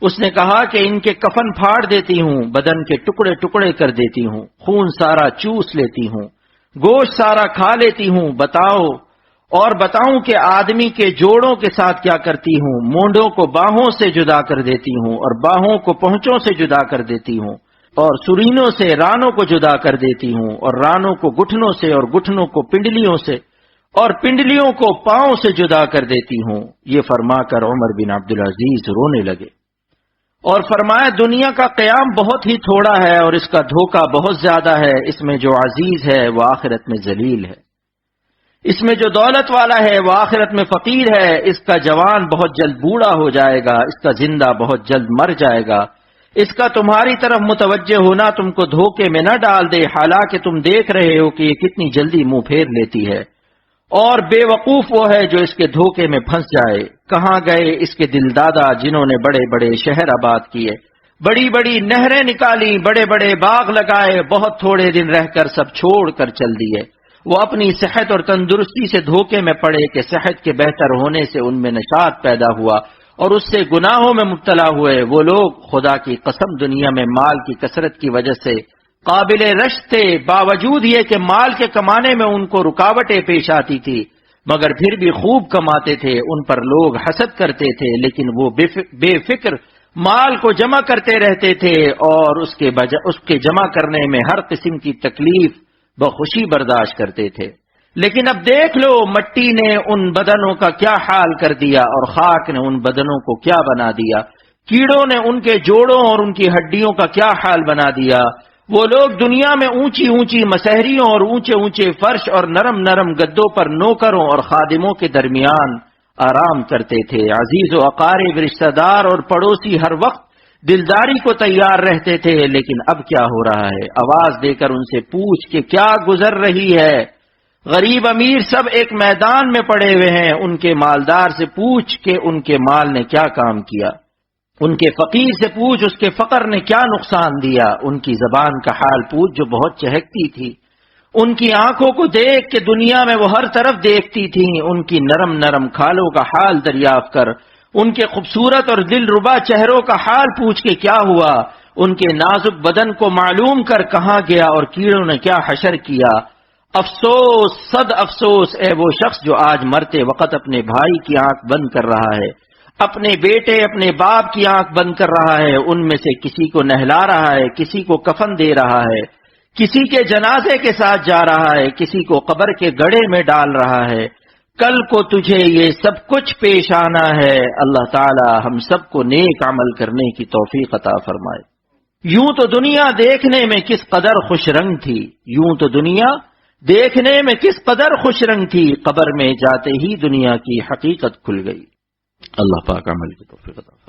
اس نے کہا کہ ان کے کفن پھاڑ دیتی ہوں، بدن کے ٹکڑے ٹکڑے کر دیتی ہوں، خون سارا چوس لیتی ہوں، گوشت سارا کھا لیتی ہوں، بتاؤ اور بتاؤں کہ آدمی کے جوڑوں کے ساتھ کیا کرتی ہوں؟ مونڈوں کو باہوں سے جدا کر دیتی ہوں اور باہوں کو پہنچوں سے جدا کر دیتی ہوں، اور سرینوں سے رانوں کو جدا کر دیتی ہوں، اور رانوں کو گٹھنوں سے اور گٹھنوں کو پنڈلیوں سے اور پنڈلیوں کو پاؤں سے جدا کر دیتی ہوں۔ یہ فرما کر عمر بن عبدالعزیز رونے لگے اور فرمایا دنیا کا قیام بہت ہی تھوڑا ہے اور اس کا دھوکہ بہت زیادہ ہے، اس میں جو عزیز ہے وہ آخرت میں ذلیل ہے، اس میں جو دولت والا ہے وہ آخرت میں فقیر ہے، اس کا جوان بہت جلد بوڑھا ہو جائے گا، اس کا زندہ بہت جلد مر جائے گا، اس کا تمہاری طرف متوجہ ہونا تم کو دھوکے میں نہ ڈال دے، حالانکہ تم دیکھ رہے ہو کہ یہ کتنی جلدی منہ پھیر لیتی ہے، اور بے وقوف وہ ہے جو اس کے دھوکے میں پھنس جائے۔ کہاں گئے اس کے دل دادا جنہوں نے بڑے بڑے شہر آباد کیے، بڑی بڑی نہریں نکالی، بڑے بڑے باغ لگائے، بہت تھوڑے دن رہ کر سب چھوڑ کر چل دیے۔ وہ اپنی صحت اور تندرستی سے دھوکے میں پڑے کہ صحت کے بہتر ہونے سے ان میں نشاط پیدا ہوا اور اس سے گناہوں میں مبتلا ہوئے۔ وہ لوگ خدا کی قسم دنیا میں مال کی کثرت کی وجہ سے قابل رشک تھے، باوجود یہ کہ مال کے کمانے میں ان کو رکاوٹیں پیش آتی تھی، مگر پھر بھی خوب کماتے تھے۔ ان پر لوگ حسد کرتے تھے، لیکن وہ بے فکر مال کو جمع کرتے رہتے تھے اور اس کے جمع کرنے میں ہر قسم کی تکلیف بخوشی برداشت کرتے تھے۔ لیکن اب دیکھ لو مٹی نے ان بدنوں کا کیا حال کر دیا اور خاک نے ان بدنوں کو کیا بنا دیا، کیڑوں نے ان کے جوڑوں اور ان کی ہڈیوں کا کیا حال بنا دیا۔ وہ لوگ دنیا میں اونچی اونچی مسہریوں اور اونچے اونچے فرش اور نرم نرم گدوں پر نوکروں اور خادموں کے درمیان آرام کرتے تھے۔ عزیز و اقارب، رشتہ دار اور پڑوسی ہر وقت دلداری کو تیار رہتے تھے، لیکن اب کیا ہو رہا ہے؟ آواز دے کر ان سے پوچھ کہ کیا گزر رہی ہے۔ غریب امیر سب ایک میدان میں پڑے ہوئے ہیں، ان کے مالدار سے پوچھ کہ ان کے مال نے کیا کام کیا، ان کے فقیر سے پوچھ اس کے فقر نے کیا نقصان دیا، ان کی زبان کا حال پوچھ جو بہت چہکتی تھی، ان کی آنکھوں کو دیکھ کہ دنیا میں وہ ہر طرف دیکھتی تھیں، ان کی نرم نرم کھالوں کا حال دریافت کر، ان کے خوبصورت اور دل ربا چہروں کا حال پوچھ کے کیا ہوا، ان کے نازک بدن کو معلوم کر کہاں گیا اور کیڑوں نے کیا حشر کیا۔ افسوس، صد افسوس اے وہ شخص جو آج مرتے وقت اپنے بھائی کی آنکھ بند کر رہا ہے، اپنے بیٹے اپنے باپ کی آنکھ بند کر رہا ہے، ان میں سے کسی کو نہلا رہا ہے، کسی کو کفن دے رہا ہے، کسی کے جنازے کے ساتھ جا رہا ہے، کسی کو قبر کے گڑھے میں ڈال رہا ہے۔ کل کو تجھے یہ سب کچھ پیش آنا ہے۔ اللہ تعالی ہم سب کو نیک عمل کرنے کی توفیق عطا فرمائے۔ یوں تو دنیا دیکھنے میں کس قدر خوش رنگ تھی، یوں تو دنیا دیکھنے میں کس قدر خوش رنگ تھی، قبر میں جاتے ہی دنیا کی حقیقت کھل گئی۔ اللہ پاک عمل کی توفیق عطا فرمائے۔